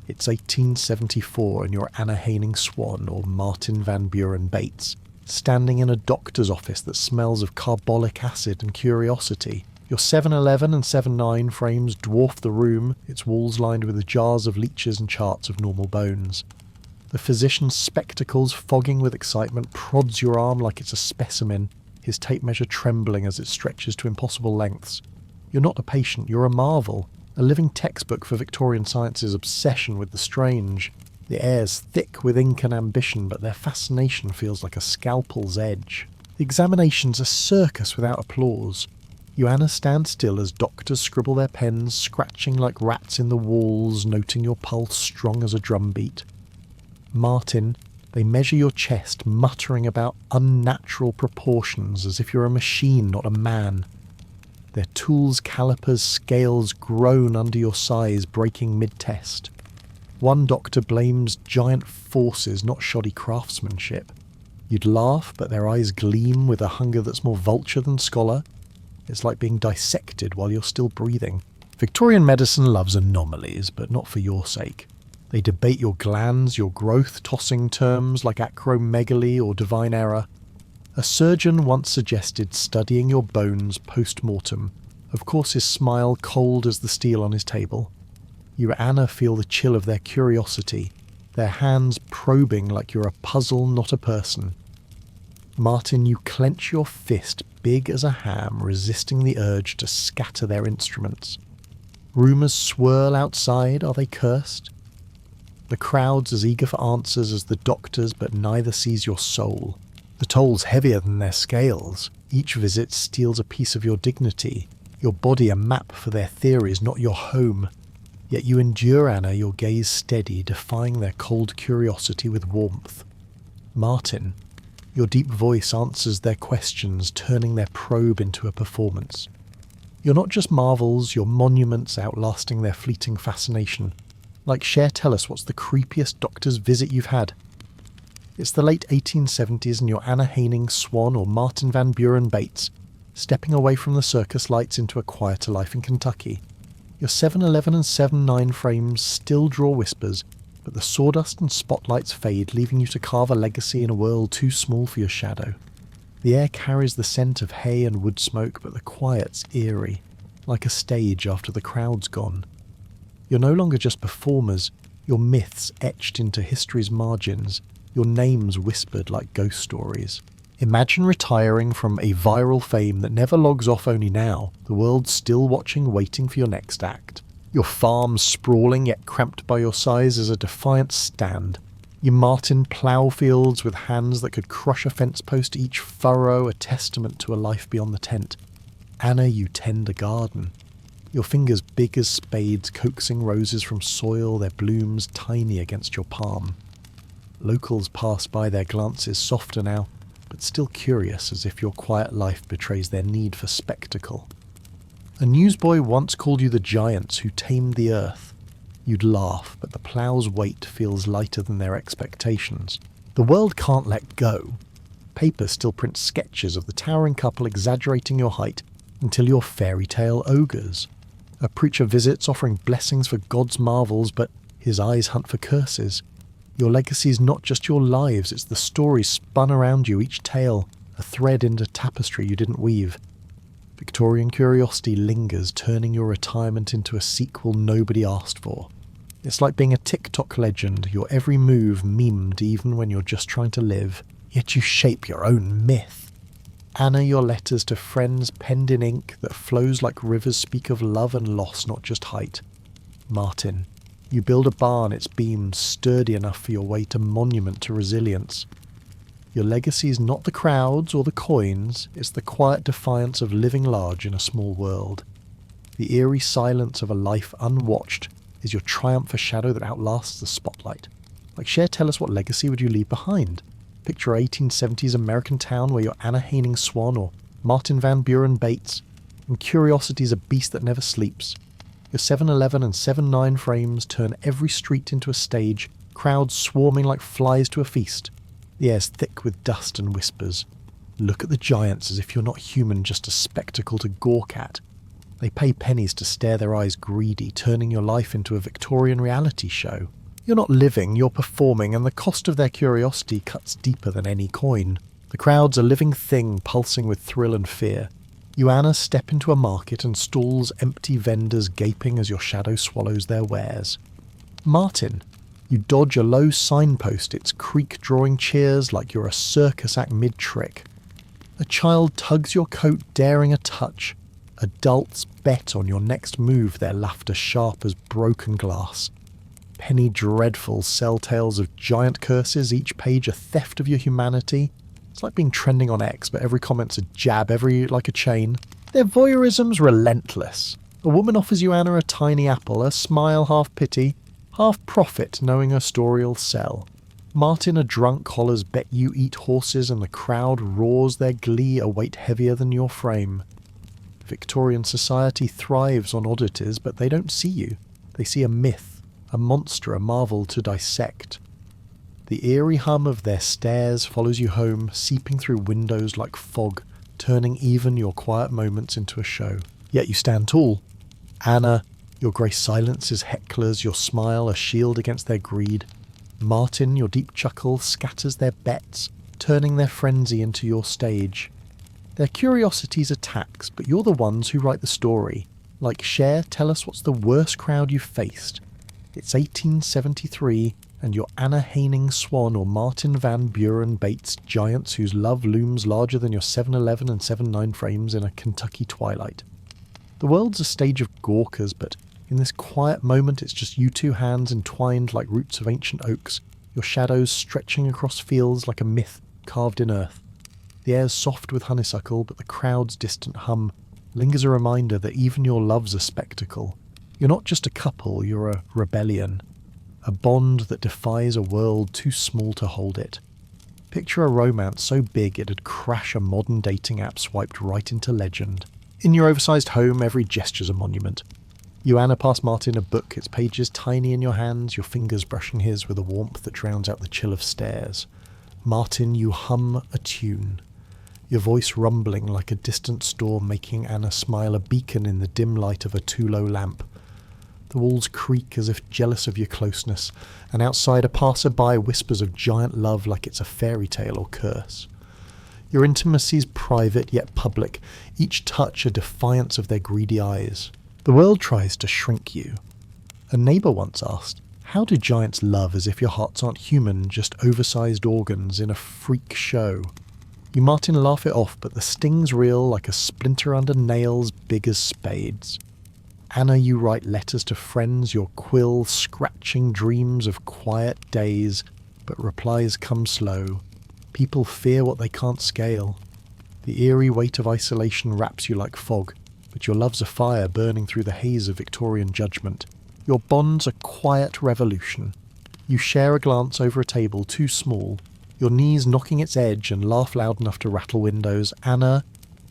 S1: It's 1874, and you're Anna Haining Swan, or Martin Van Buren Bates, standing in a doctor's office that smells of carbolic acid and curiosity. Your 7-11 and 7-9 frames dwarf the room, its walls lined with jars of leeches and charts of normal bones. The physician's spectacles, fogging with excitement, prods your arm like it's a specimen, his tape measure trembling as it stretches to impossible lengths. You're not a patient, you're a marvel, a living textbook for Victorian science's obsession with the strange. The air's thick with ink and ambition, but their fascination feels like a scalpel's edge. The examination's a circus without applause. You, Anna, stand still as doctors scribble their pens, scratching like rats in the walls, noting your pulse strong as a drumbeat. Martin, they measure your chest, muttering about unnatural proportions as if you're a machine, not a man. Their tools, calipers, scales groan under your size, breaking mid-test. One doctor blames giant forces, not shoddy craftsmanship. You'd laugh, but their eyes gleam with a hunger that's more vulture than scholar. It's like being dissected while you're still breathing. Victorian medicine loves anomalies, but not for your sake. They debate your glands, your growth, tossing terms like acromegaly or divine error. A surgeon once suggested studying your bones post-mortem, of course his smile cold as the steel on his table. You, Anna, feel the chill of their curiosity, their hands probing like you're a puzzle, not a person. Martin, you clench your fist big as a ham, resisting the urge to scatter their instruments. Rumours swirl outside, are they cursed? The crowd's as eager for answers as the doctors, but neither sees your soul. The toll's heavier than their scales. Each visit steals a piece of your dignity, your body a map for their theories, not your home. Yet you endure, Anna, your gaze steady, defying their cold curiosity with warmth. Martin, your deep voice answers their questions, turning their probe into a performance. You're not just marvels, you're monuments outlasting their fleeting fascination. Like Cher, tell us what's the creepiest doctor's visit you've had. It's the late 1870s and you're Anna Haining, Swan, or Martin Van Buren Bates, stepping away from the circus lights into a quieter life in Kentucky. Your 711 and 79 frames still draw whispers, but the sawdust and spotlights fade, leaving you to carve a legacy in a world too small for your shadow. The air carries the scent of hay and wood smoke, but the quiet's eerie, like a stage after the crowd's gone. You're no longer just performers, you're myths etched into history's margins, your names whispered like ghost stories. Imagine retiring from a viral fame that never logs off, only now, the world's still watching, waiting for your next act. Your farm, sprawling yet cramped by your size, is a defiant stand. You Martin plough fields with hands that could crush a fence post, each furrow a testament to a life beyond the tent. Anna, you tend a garden. Your fingers big as spades, coaxing roses from soil, their blooms tiny against your palm. Locals pass by, their glances softer now, but still curious, as if your quiet life betrays their need for spectacle. A newsboy once called you the giants who tamed the earth. You'd laugh, but the plough's weight feels lighter than their expectations. The world can't let go. Paper still prints sketches of the towering couple exaggerating your height until you're fairy tale ogres. A preacher visits offering blessings for God's marvels, but his eyes hunt for curses. Your legacy's not just your lives, it's the stories spun around you, each tale, a thread in a tapestry you didn't weave. Victorian curiosity lingers, turning your retirement into a sequel nobody asked for. It's like being a TikTok legend, your every move memed even when you're just trying to live, yet you shape your own myth. Anna, your letters to friends penned in ink that flows like rivers speak of love and loss, not just height. Martin, you build a barn, its beams sturdy enough for your weight, a monument to resilience. Your legacy is not the crowds or the coins, it's the quiet defiance of living large in a small world. The eerie silence of a life unwatched is your triumph for shadow that outlasts the spotlight. Like Cher, tell us what legacy would you leave behind? Picture a 1870s American town where you're Anna Haining Swan or Martin Van Buren Bates, and curiosity's a beast that never sleeps. Your 711 and 79 frames turn every street into a stage, crowds swarming like flies to a feast. The air's thick with dust and whispers. Look at the giants as if you're not human, just a spectacle to gawk at. They pay pennies to stare their eyes greedy, turning your life into a Victorian reality show. You're not living, you're performing, and the cost of their curiosity cuts deeper than any coin. The crowd's a living thing, pulsing with thrill and fear. You, Anna, step into a market and stalls empty vendors gaping as your shadow swallows their wares. Martin, you dodge a low signpost, its creak drawing cheers like you're a circus act mid-trick. A child tugs your coat, daring a touch. Adults bet on your next move, their laughter sharp as broken glass. Penny dreadfuls sell tales of giant curses, each page a theft of your humanity. It's like being trending on X, but every comment's a jab, every like a chain. Their voyeurism's relentless. A woman offers you, Anna, a tiny apple, a smile half pity, half profit, knowing her story'll sell. Martin, a drunk, hollers bet you eat horses, and the crowd roars their glee, a weight heavier than your frame. Victorian society thrives on oddities, but they don't see you. They see a myth, a monster, a marvel to dissect. The eerie hum of their stairs follows you home, seeping through windows like fog, turning even your quiet moments into a show. Yet you stand tall. Anna, your grace silences hecklers, your smile a shield against their greed. Martin, your deep chuckle scatters their bets, turning their frenzy into your stage. Their curiosity's attacks, but you're the ones who write the story. Like Cher, tell us what's the worst crowd you've faced. It's 1873, and you're Anna Haining Swan or Martin Van Buren Bates, giants whose love looms larger than your 7-11 and 7-9 frames in a Kentucky twilight. The world's a stage of gawkers, but in this quiet moment it's just you two hands entwined like roots of ancient oaks, your shadows stretching across fields like a myth carved in earth. The air's soft with honeysuckle, but the crowd's distant hum lingers a reminder that even your love's a spectacle. You're not just a couple, you're a rebellion. A bond that defies a world too small to hold it. Picture a romance so big it'd crash a modern dating app swiped right into legend. In your oversized home, every gesture's a monument. You Anna pass Martin a book, its pages tiny in your hands, your fingers brushing his with a warmth that drowns out the chill of stairs. Martin, you hum a tune. Your voice rumbling like a distant storm, making Anna smile, a beacon in the dim light of a too-low lamp. The walls creak as if jealous of your closeness, and outside a passer-by whispers of giant love like it's a fairy tale or curse. Your intimacy's private yet public, each touch a defiance of their greedy eyes. The world tries to shrink you. A neighbour once asked, how do giants love as if your hearts aren't human, just oversized organs in a freak show? You Martin laugh it off, but the sting's real like a splinter under nails big as spades. Anna, you write letters to friends, your quill scratching dreams of quiet days, but replies come slow. People fear what they can't scale. The eerie weight of isolation wraps you like fog, but your love's a fire burning through the haze of Victorian judgment. Your bond's a quiet revolution. You share a glance over a table too small, your knees knocking its edge, and laugh loud enough to rattle windows. Anna,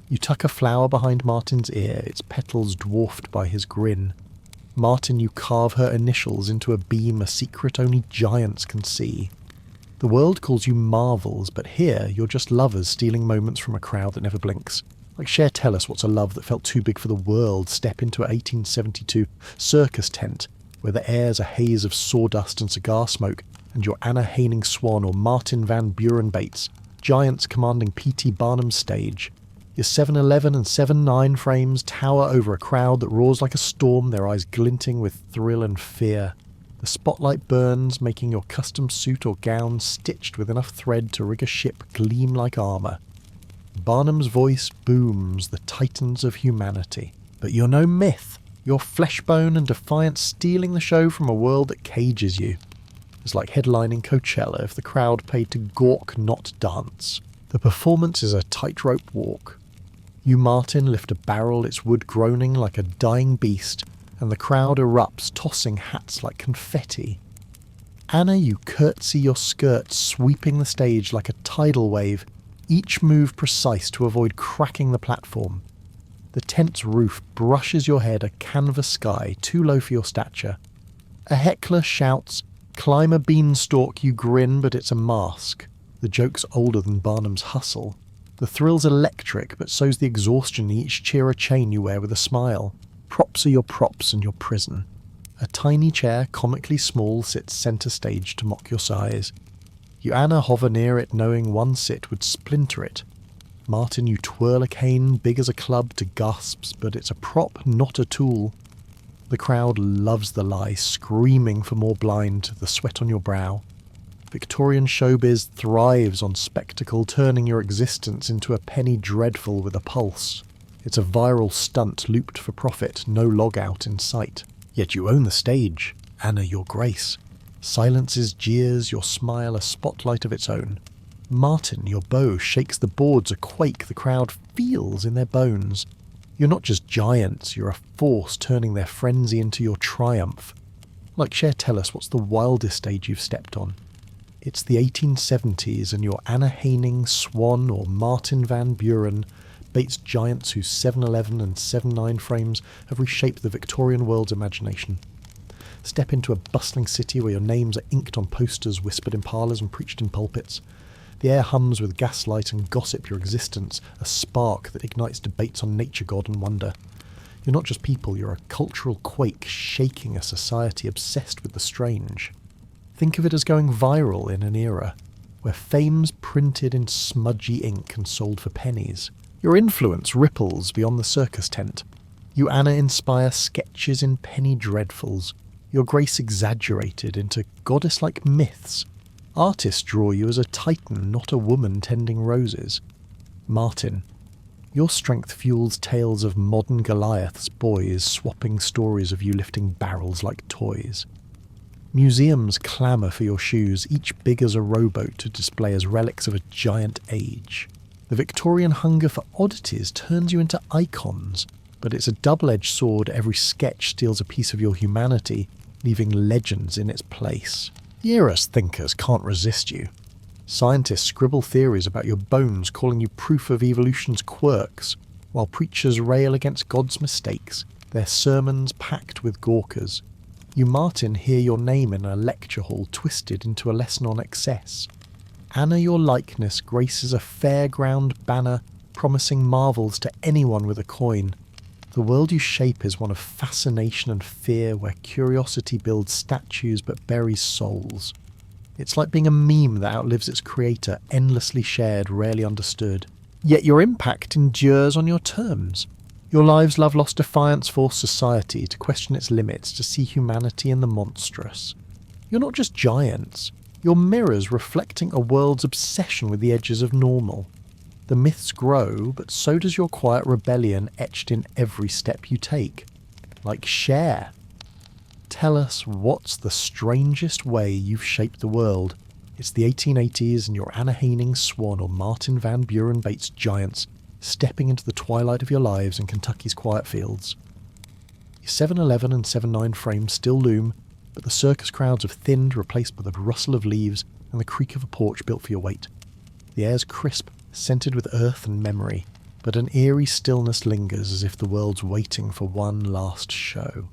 S1: you tuck a flower behind Martin's ear, its petals dwarfed by his grin. Martin, you carve her initials into a beam, a secret only giants can see. The world calls you marvels, but here you're just lovers stealing moments from a crowd that never blinks. Like Cher, tell us what's a love that felt too big for the world. Step into a 1872 circus tent where the air's a haze of sawdust and cigar smoke, and you're Anna Haining Swan or Martin Van Buren Bates, giants commanding P.T. Barnum's stage. Your 7-11 and 7-9 frames tower over a crowd that roars like a storm, their eyes glinting with thrill and fear. The spotlight burns, making your custom suit or gown stitched with enough thread to rig a ship gleam like armour. Barnum's voice booms, the titans of humanity. But you're no myth. You're fleshbone and defiance, stealing the show from a world that cages you. It's like headlining Coachella if the crowd paid to gawk, not dance. The performance is a tightrope walk. You Martin lift a barrel, its wood groaning like a dying beast, and the crowd erupts, tossing hats like confetti. Anna, you curtsy your skirt, sweeping the stage like a tidal wave, each move precise to avoid cracking the platform. The tent's roof brushes your head, a canvas sky too low for your stature. A heckler shouts, climb a beanstalk, you grin, but it's a mask. The joke's older than Barnum's hustle. The thrill's electric, but so's the exhaustion in each cheer a chain you wear with a smile. Props are your props and your prison. A tiny chair, comically small, sits centre stage to mock your size. You Anna hover near it, knowing one sit would splinter it. Martin, you twirl a cane, big as a club, to gasps, but it's a prop, not a tool. The crowd loves the lie, screaming for more blind, the sweat on your brow. Victorian showbiz thrives on spectacle, turning your existence into a penny dreadful with a pulse. It's a viral stunt looped for profit, no log-out in sight. Yet you own the stage. Anna, your grace. Silence's jeers, your smile a spotlight of its own. Martin, your bow shakes the boards a quake the crowd feels in their bones. You're not just giants, you're a force turning their frenzy into your triumph. Like Cher, tell us what's the wildest stage you've stepped on. It's the 1870s and you're Anna Haining, Swan or Martin Van Buren, Bates giants whose 7-11 and 7-9 frames have reshaped the Victorian world's imagination. Step into a bustling city where your names are inked on posters, whispered in parlours and preached in pulpits. The air hums with gaslight and gossip your existence, a spark that ignites debates on nature, God and wonder. You're not just people, you're a cultural quake shaking a society obsessed with the strange. Think of it as going viral in an era. where fame's printed in smudgy ink and sold for pennies. Your influence ripples beyond the circus tent. You, Anna, inspire sketches in penny dreadfuls, your grace exaggerated into goddess-like myths. Artists draw you as a titan, not a woman tending roses. Martin, your strength fuels tales of modern Goliath's boys swapping stories of you lifting barrels like toys. Museums clamour for your shoes, each big as a rowboat to display as relics of a giant age. The Victorian hunger for oddities turns you into icons, but it's a double-edged sword. Every sketch steals a piece of your humanity, leaving legends in its place. The era's thinkers can't resist you. Scientists scribble theories about your bones, calling you proof of evolution's quirks, while preachers rail against God's mistakes, their sermons packed with gawkers. You, Martin, hear your name in a lecture hall twisted into a lesson on excess. Anna, your likeness graces a fairground banner promising marvels to anyone with a coin. The world you shape is one of fascination and fear, where curiosity builds statues but buries souls. It's like being a meme that outlives its creator, endlessly shared, rarely understood. Yet your impact endures on your terms. Your lives' love-lost defiance force society to question its limits, to see humanity in the monstrous. You're not just giants. You're mirrors reflecting a world's obsession with the edges of normal. The myths grow, but so does your quiet rebellion etched in every step you take. Like Cher. Tell us, what's the strangest way you've shaped the world? It's the 1880s and you're Anna Haining, Swan, or Martin Van Buren Bates giants, stepping into the twilight of your lives in Kentucky's quiet fields. Your 711 and 79 frames still loom, but the circus crowds have thinned, replaced by the rustle of leaves and the creak of a porch built for your weight. The air's crisp, scented with earth and memory, but an eerie stillness lingers as if the world's waiting for one last show.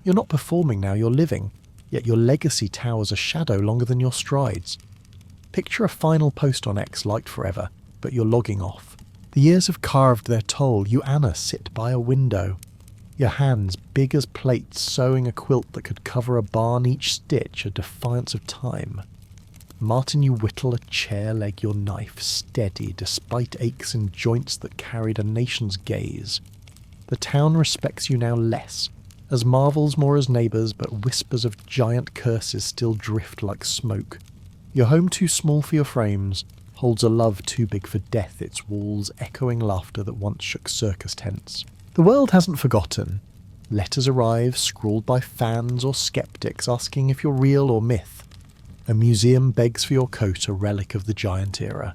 S1: You're not performing now, you're living, yet your legacy towers a shadow longer than your strides. Picture a final post on X liked forever, but you're logging off. The years have carved their toll. You, Anna, sit by a window. Your hands big as plates sewing a quilt that could cover a barn, each stitch a defiance of time. Martin, you whittle a chair leg, your knife steady despite aches in joints that carried a nation's gaze. The town respects you now less, as marvels more as neighbours, but whispers of giant curses still drift like smoke. Your home too small for your frames holds a love too big for death, its walls echoing laughter that once shook circus tents. The world hasn't forgotten. Letters arrive, scrawled by fans or skeptics, asking if you're real or myth. A museum begs for your coat, a relic of the giant era.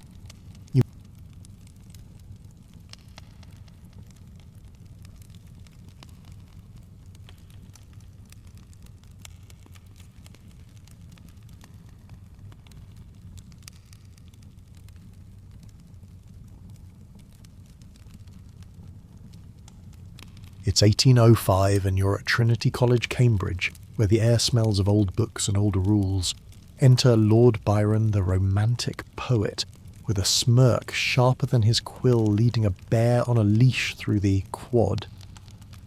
S1: It's 1805 and you're at Trinity College, Cambridge, where the air smells of old books and older rules. Enter Lord Byron, the romantic poet, with a smirk sharper than his quill, leading a bear on a leash through the quad.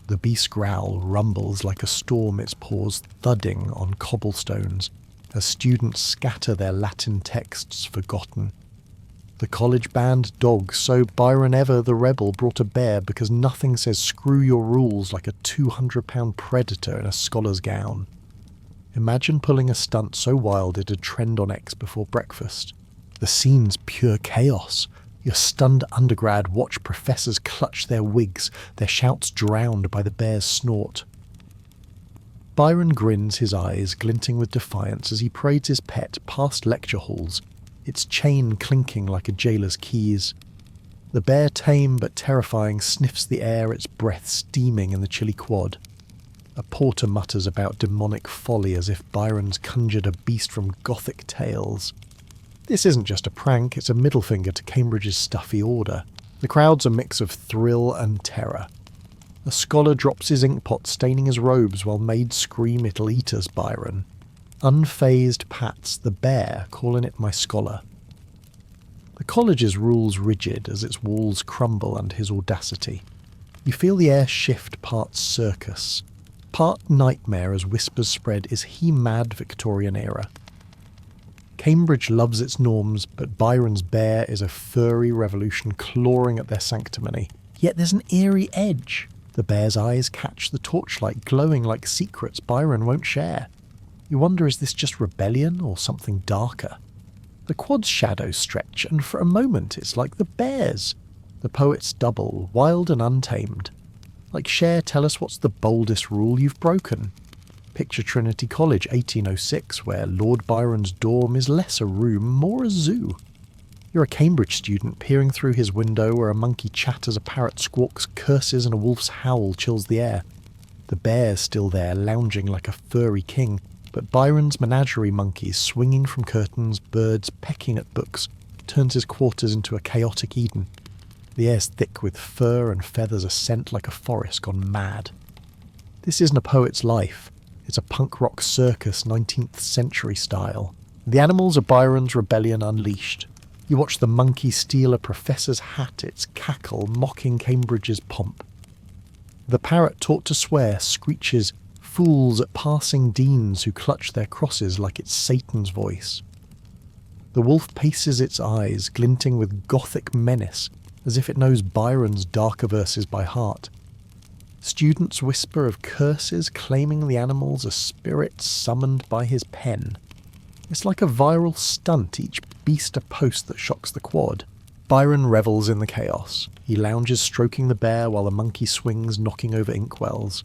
S1: The beast's growl rumbles like a storm, its paws thudding on cobblestones, as students scatter their Latin texts forgotten. The college band dogs, so Byron ever the rebel brought a bear because nothing says screw your rules like a 200-pound predator in a scholar's gown. Imagine pulling a stunt so wild it'd trend on X before breakfast. The scene's pure chaos. Your stunned undergrad watch professors clutch their wigs, their shouts drowned by the bear's snort. Byron grins, his eyes glinting with defiance as he parades his pet past lecture halls, its chain clinking like a jailer's keys. The bear, tame but terrifying, sniffs the air, its breath steaming in the chilly quad. A porter mutters about demonic folly as if Byron's conjured a beast from Gothic tales. This isn't just a prank, it's a middle finger to Cambridge's stuffy order. The crowd's a mix of thrill and terror. A scholar drops his inkpot, staining his robes, while maids scream it'll eat us, Byron. Unfazed pats the bear, calling it my scholar. The college's rules rigid as its walls crumble under his audacity. You feel the air shift part circus, part nightmare as whispers spread, is he mad Victorian era? Cambridge loves its norms, but Byron's bear is a furry revolution clawing at their sanctimony. Yet there's an eerie edge. The bear's eyes catch the torchlight, glowing like secrets Byron won't share. You wonder, is this just rebellion or something darker? The quad's shadows stretch, and for a moment it's like the bear's. The poet's double, wild and untamed. Like Cher, tell us what's the boldest rule you've broken. Picture Trinity College 1806, where Lord Byron's dorm is less a room, more a zoo. You're a Cambridge student peering through his window where a monkey chatters, a parrot squawks, curses, and a wolf's howl chills the air. The bear's still there, lounging like a furry king, but Byron's menagerie monkeys swinging from curtains, birds pecking at books, turns his quarters into a chaotic Eden. The air's thick with fur and feathers, a scent like a forest gone mad. This isn't a poet's life. It's a punk rock circus 19th century style. The animals are Byron's rebellion unleashed. You watch the monkey steal a professor's hat, its cackle mocking Cambridge's pomp. The parrot taught to swear screeches fools at passing deans who clutch their crosses like it's Satan's voice. The wolf paces its eyes, glinting with gothic menace, as if it knows Byron's darker verses by heart. Students whisper of curses, claiming the animals are spirits summoned by his pen. It's like a viral stunt, each beast a post that shocks the quad. Byron revels in the chaos. He lounges stroking the bear while the monkey swings, knocking over inkwells.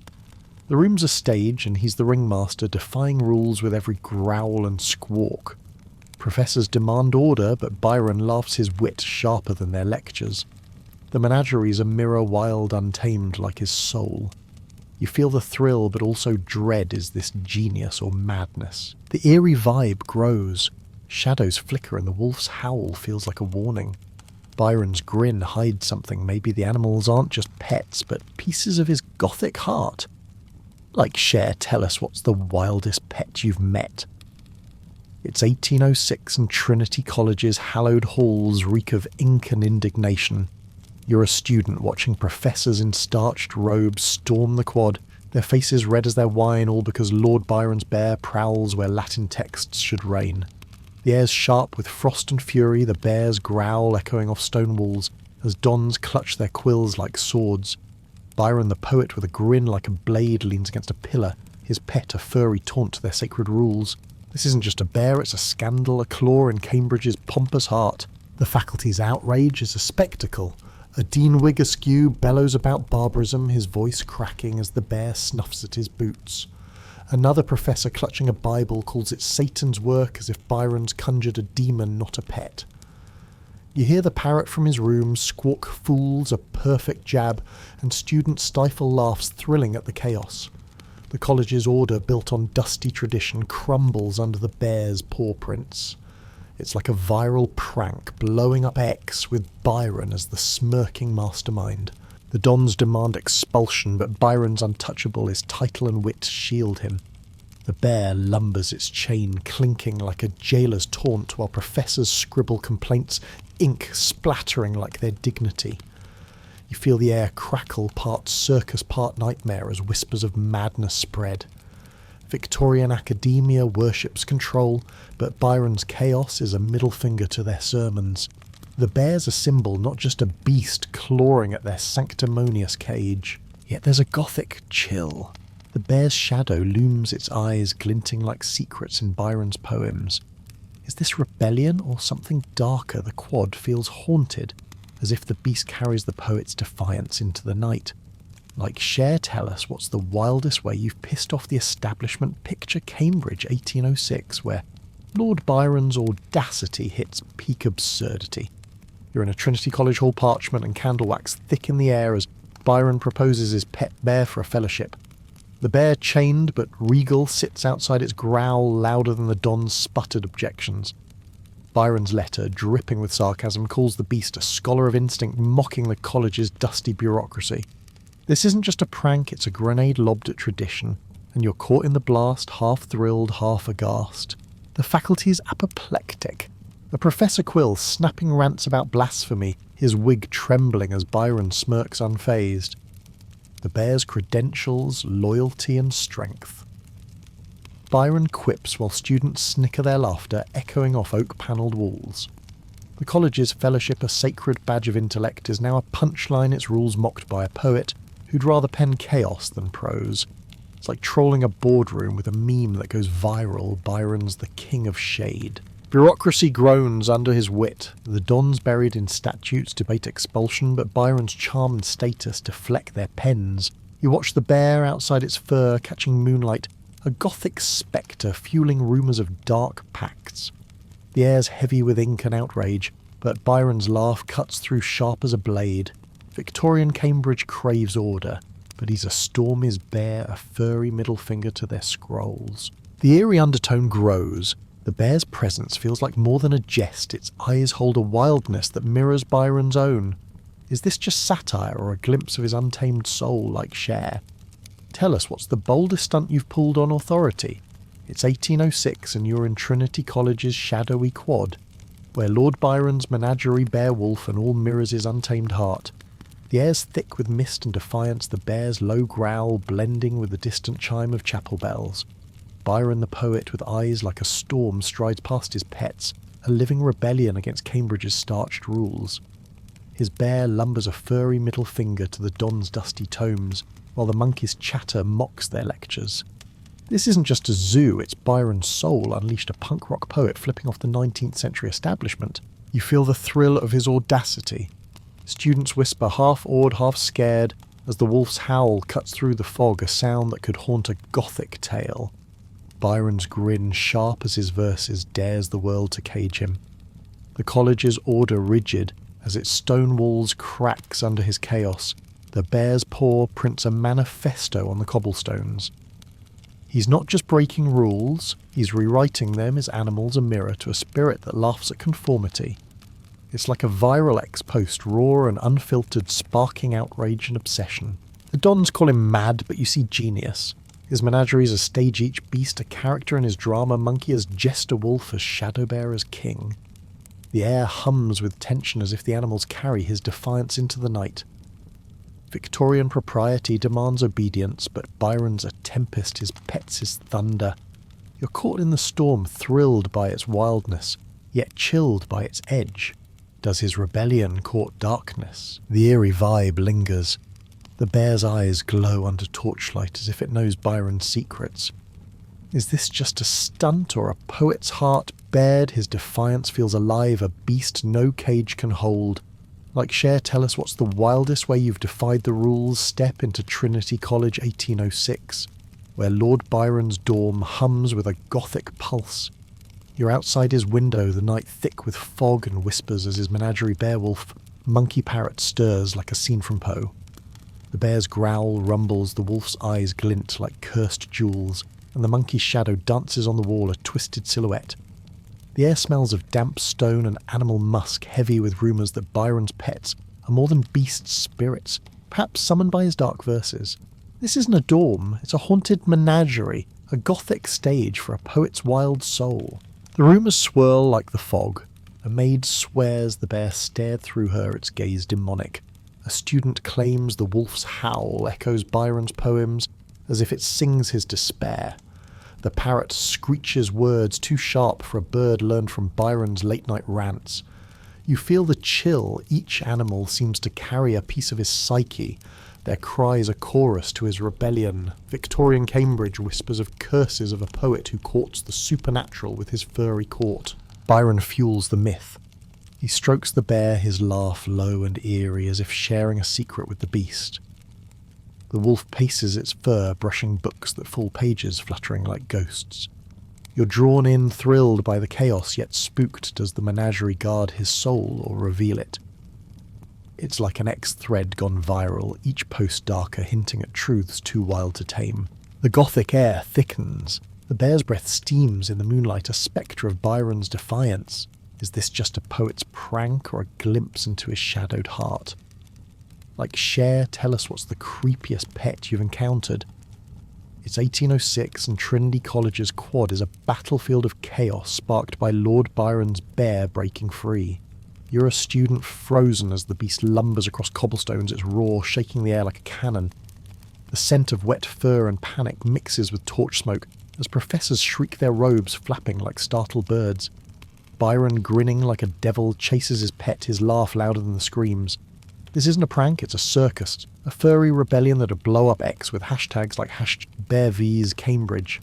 S1: The room's a stage, and he's the ringmaster, defying rules with every growl and squawk. Professors demand order, but Byron laughs his wit sharper than their lectures. The menageries a mirror wild untamed like his soul. You feel the thrill, but also dread. Is this genius or madness? The eerie vibe grows. Shadows flicker and the wolf's howl feels like a warning. Byron's grin hides something. Maybe the animals aren't just pets, but pieces of his gothic heart. Like Cher, tell us what's the wildest pet you've met. It's 1806 and Trinity College's hallowed halls reek of ink and indignation. You're a student watching professors in starched robes storm the quad, their faces red as their wine, all because Lord Byron's bear prowls where Latin texts should reign. The air's sharp with frost and fury, the bears growl echoing off stone walls as dons clutch their quills like swords. Byron the poet with a grin like a blade leans against a pillar, his pet a furry taunt to their sacred rules. This isn't just a bear, it's a scandal, a claw in Cambridge's pompous heart. The faculty's outrage is a spectacle. A dean wig askew bellows about barbarism, his voice cracking as the bear snuffs at his boots. Another professor clutching a Bible calls it Satan's work as if Byron's conjured a demon, not a pet. You hear the parrot from his room squawk fools, a perfect jab, and students stifle laughs thrilling at the chaos. The college's order, built on dusty tradition, crumbles under the bear's paw prints. It's like a viral prank, blowing up X with Byron as the smirking mastermind. The dons demand expulsion, but Byron's untouchable, his title and wit shield him. The bear lumbers its chain, clinking like a jailer's taunt, while professors scribble complaints, ink splattering like their dignity. You feel the air crackle, part circus, part nightmare, as whispers of madness spread. Victorian academia worships control, but Byron's chaos is a middle finger to their sermons. The bear's a symbol, not just a beast clawing at their sanctimonious cage. Yet there's a gothic chill. The bear's shadow looms, its eyes glinting like secrets in Byron's poems. Is this rebellion or something darker? The quad feels haunted, as if the beast carries the poet's defiance into the night. Like Cher, tell us what's the wildest way you've pissed off the establishment. Picture Cambridge 1806, where Lord Byron's audacity hits peak absurdity. You're in a Trinity College hall, parchment and candle wax thick in the air as Byron proposes his pet bear for a fellowship. The bear, chained but regal, sits outside its growl louder than the don's sputtered objections. Byron's letter, dripping with sarcasm, calls the beast a scholar of instinct, mocking the college's dusty bureaucracy. This isn't just a prank, it's a grenade lobbed at tradition, and you're caught in the blast, half thrilled, half aghast. The faculty's apoplectic. The Professor Quill snapping rants about blasphemy, his wig trembling as Byron smirks unfazed. The bear's credentials, loyalty and strength. Byron quips while students snicker their laughter echoing off oak-panelled walls. The college's Fellowship a Sacred Badge of Intellect is now a punchline its rules mocked by a poet who'd rather pen chaos than prose. It's like trolling a boardroom with a meme that goes viral. Byron's the king of shade. Bureaucracy groans under his wit. The dons buried in statutes debate expulsion, but Byron's charm and status deflect their pens. You watch the bear outside its fur catching moonlight, a gothic spectre fueling rumours of dark pacts. The air's heavy with ink and outrage, but Byron's laugh cuts through sharp as a blade. Victorian Cambridge craves order, but he's a storm is bear, a furry middle finger to their scrolls. The eerie undertone grows. The bear's presence feels like more than a jest. Its eyes hold a wildness that mirrors Byron's own. Is this just satire or a glimpse of his untamed soul like Cher? Tell us, what's the boldest stunt you've pulled on authority? It's 1806 and you're in Trinity College's shadowy quad, where Lord Byron's menagerie bear wolf and all mirrors his untamed heart. The air's thick with mist and defiance, the bear's low growl blending with the distant chime of chapel bells. Byron the poet with eyes like a storm strides past his pets, a living rebellion against Cambridge's starched rules. His bear lumbers a furry middle finger to the don's dusty tomes, while the monkey's chatter mocks their lectures. This isn't just a zoo, it's Byron's soul unleashed, a punk rock poet flipping off the 19th century establishment. You feel the thrill of his audacity. Students whisper, half awed, half scared, as the wolf's howl cuts through the fog, a sound that could haunt a gothic tale. Byron's grin, sharp as his verses, dares the world to cage him. The college's order rigid, as its stone walls cracks under his chaos. The bear's paw prints a manifesto on the cobblestones. He's not just breaking rules, he's rewriting them as animals a mirror to a spirit that laughs at conformity. It's like a viral ex-post, raw and unfiltered, sparking outrage and obsession. The dons call him mad, but you see genius. His menageries as stage each beast, a character in his drama, monkey as jester wolf, as shadow bear as king. The air hums with tension as if the animals carry his defiance into the night. Victorian propriety demands obedience, but Byron's a tempest, his pet's his thunder. You're caught in the storm, thrilled by its wildness, yet chilled by its edge. Does his rebellion court darkness? The eerie vibe lingers. The bear's eyes glow under torchlight as if it knows Byron's secrets. Is this just a stunt or a poet's heart bared? His defiance feels alive, a beast no cage can hold. Like Cher, tell us, what's the wildest way you've defied the rules? Step into Trinity College 1806, where Lord Byron's dorm hums with a gothic pulse. You're outside his window, the night thick with fog, and whispers as his menagerie beowulf, monkey parrot, stirs like a scene from Poe. The bear's growl rumbles, the wolf's eyes glint like cursed jewels, and the monkey's shadow dances on the wall, a twisted silhouette. The air smells of damp stone and animal musk, heavy with rumours that Byron's pets are more than beasts' spirits, perhaps summoned by his dark verses. This isn't a dorm, it's a haunted menagerie, a gothic stage for a poet's wild soul. The rumours swirl like the fog. A maid swears the bear stared through her, its gaze demonic. A student claims the wolf's howl echoes Byron's poems as if it sings his despair. The parrot screeches words too sharp for a bird learned from Byron's late-night rants. You feel the chill. Each animal seems to carry a piece of his psyche. Their cries a chorus to his rebellion. Victorian Cambridge whispers of curses of a poet who courts the supernatural with his furry court. Byron fuels the myth. He strokes the bear, his laugh low and eerie, as if sharing a secret with the beast. The wolf paces its fur, brushing books that fall pages, fluttering like ghosts. You're drawn in, thrilled by the chaos, yet spooked. Does the menagerie guard his soul or reveal it? It's like an X-thread gone viral, each post darker, hinting at truths too wild to tame. The gothic air thickens. The bear's breath steams in the moonlight, a spectre of Byron's defiance. Is this just a poet's prank or a glimpse into his shadowed heart? Like Cher, tell us, what's the creepiest pet you've encountered? It's 1806 and Trinity College's quad is a battlefield of chaos sparked by Lord Byron's bear breaking free. You're a student frozen as the beast lumbers across cobblestones, its roar shaking the air like a cannon. The scent of wet fur and panic mixes with torch smoke as professors shriek their robes flapping like startled birds. Byron, grinning like a devil, chases his pet, his laugh louder than the screams. This isn't a prank, it's a circus. A furry rebellion that'll blow up X with hashtags like #BearVsCambridge.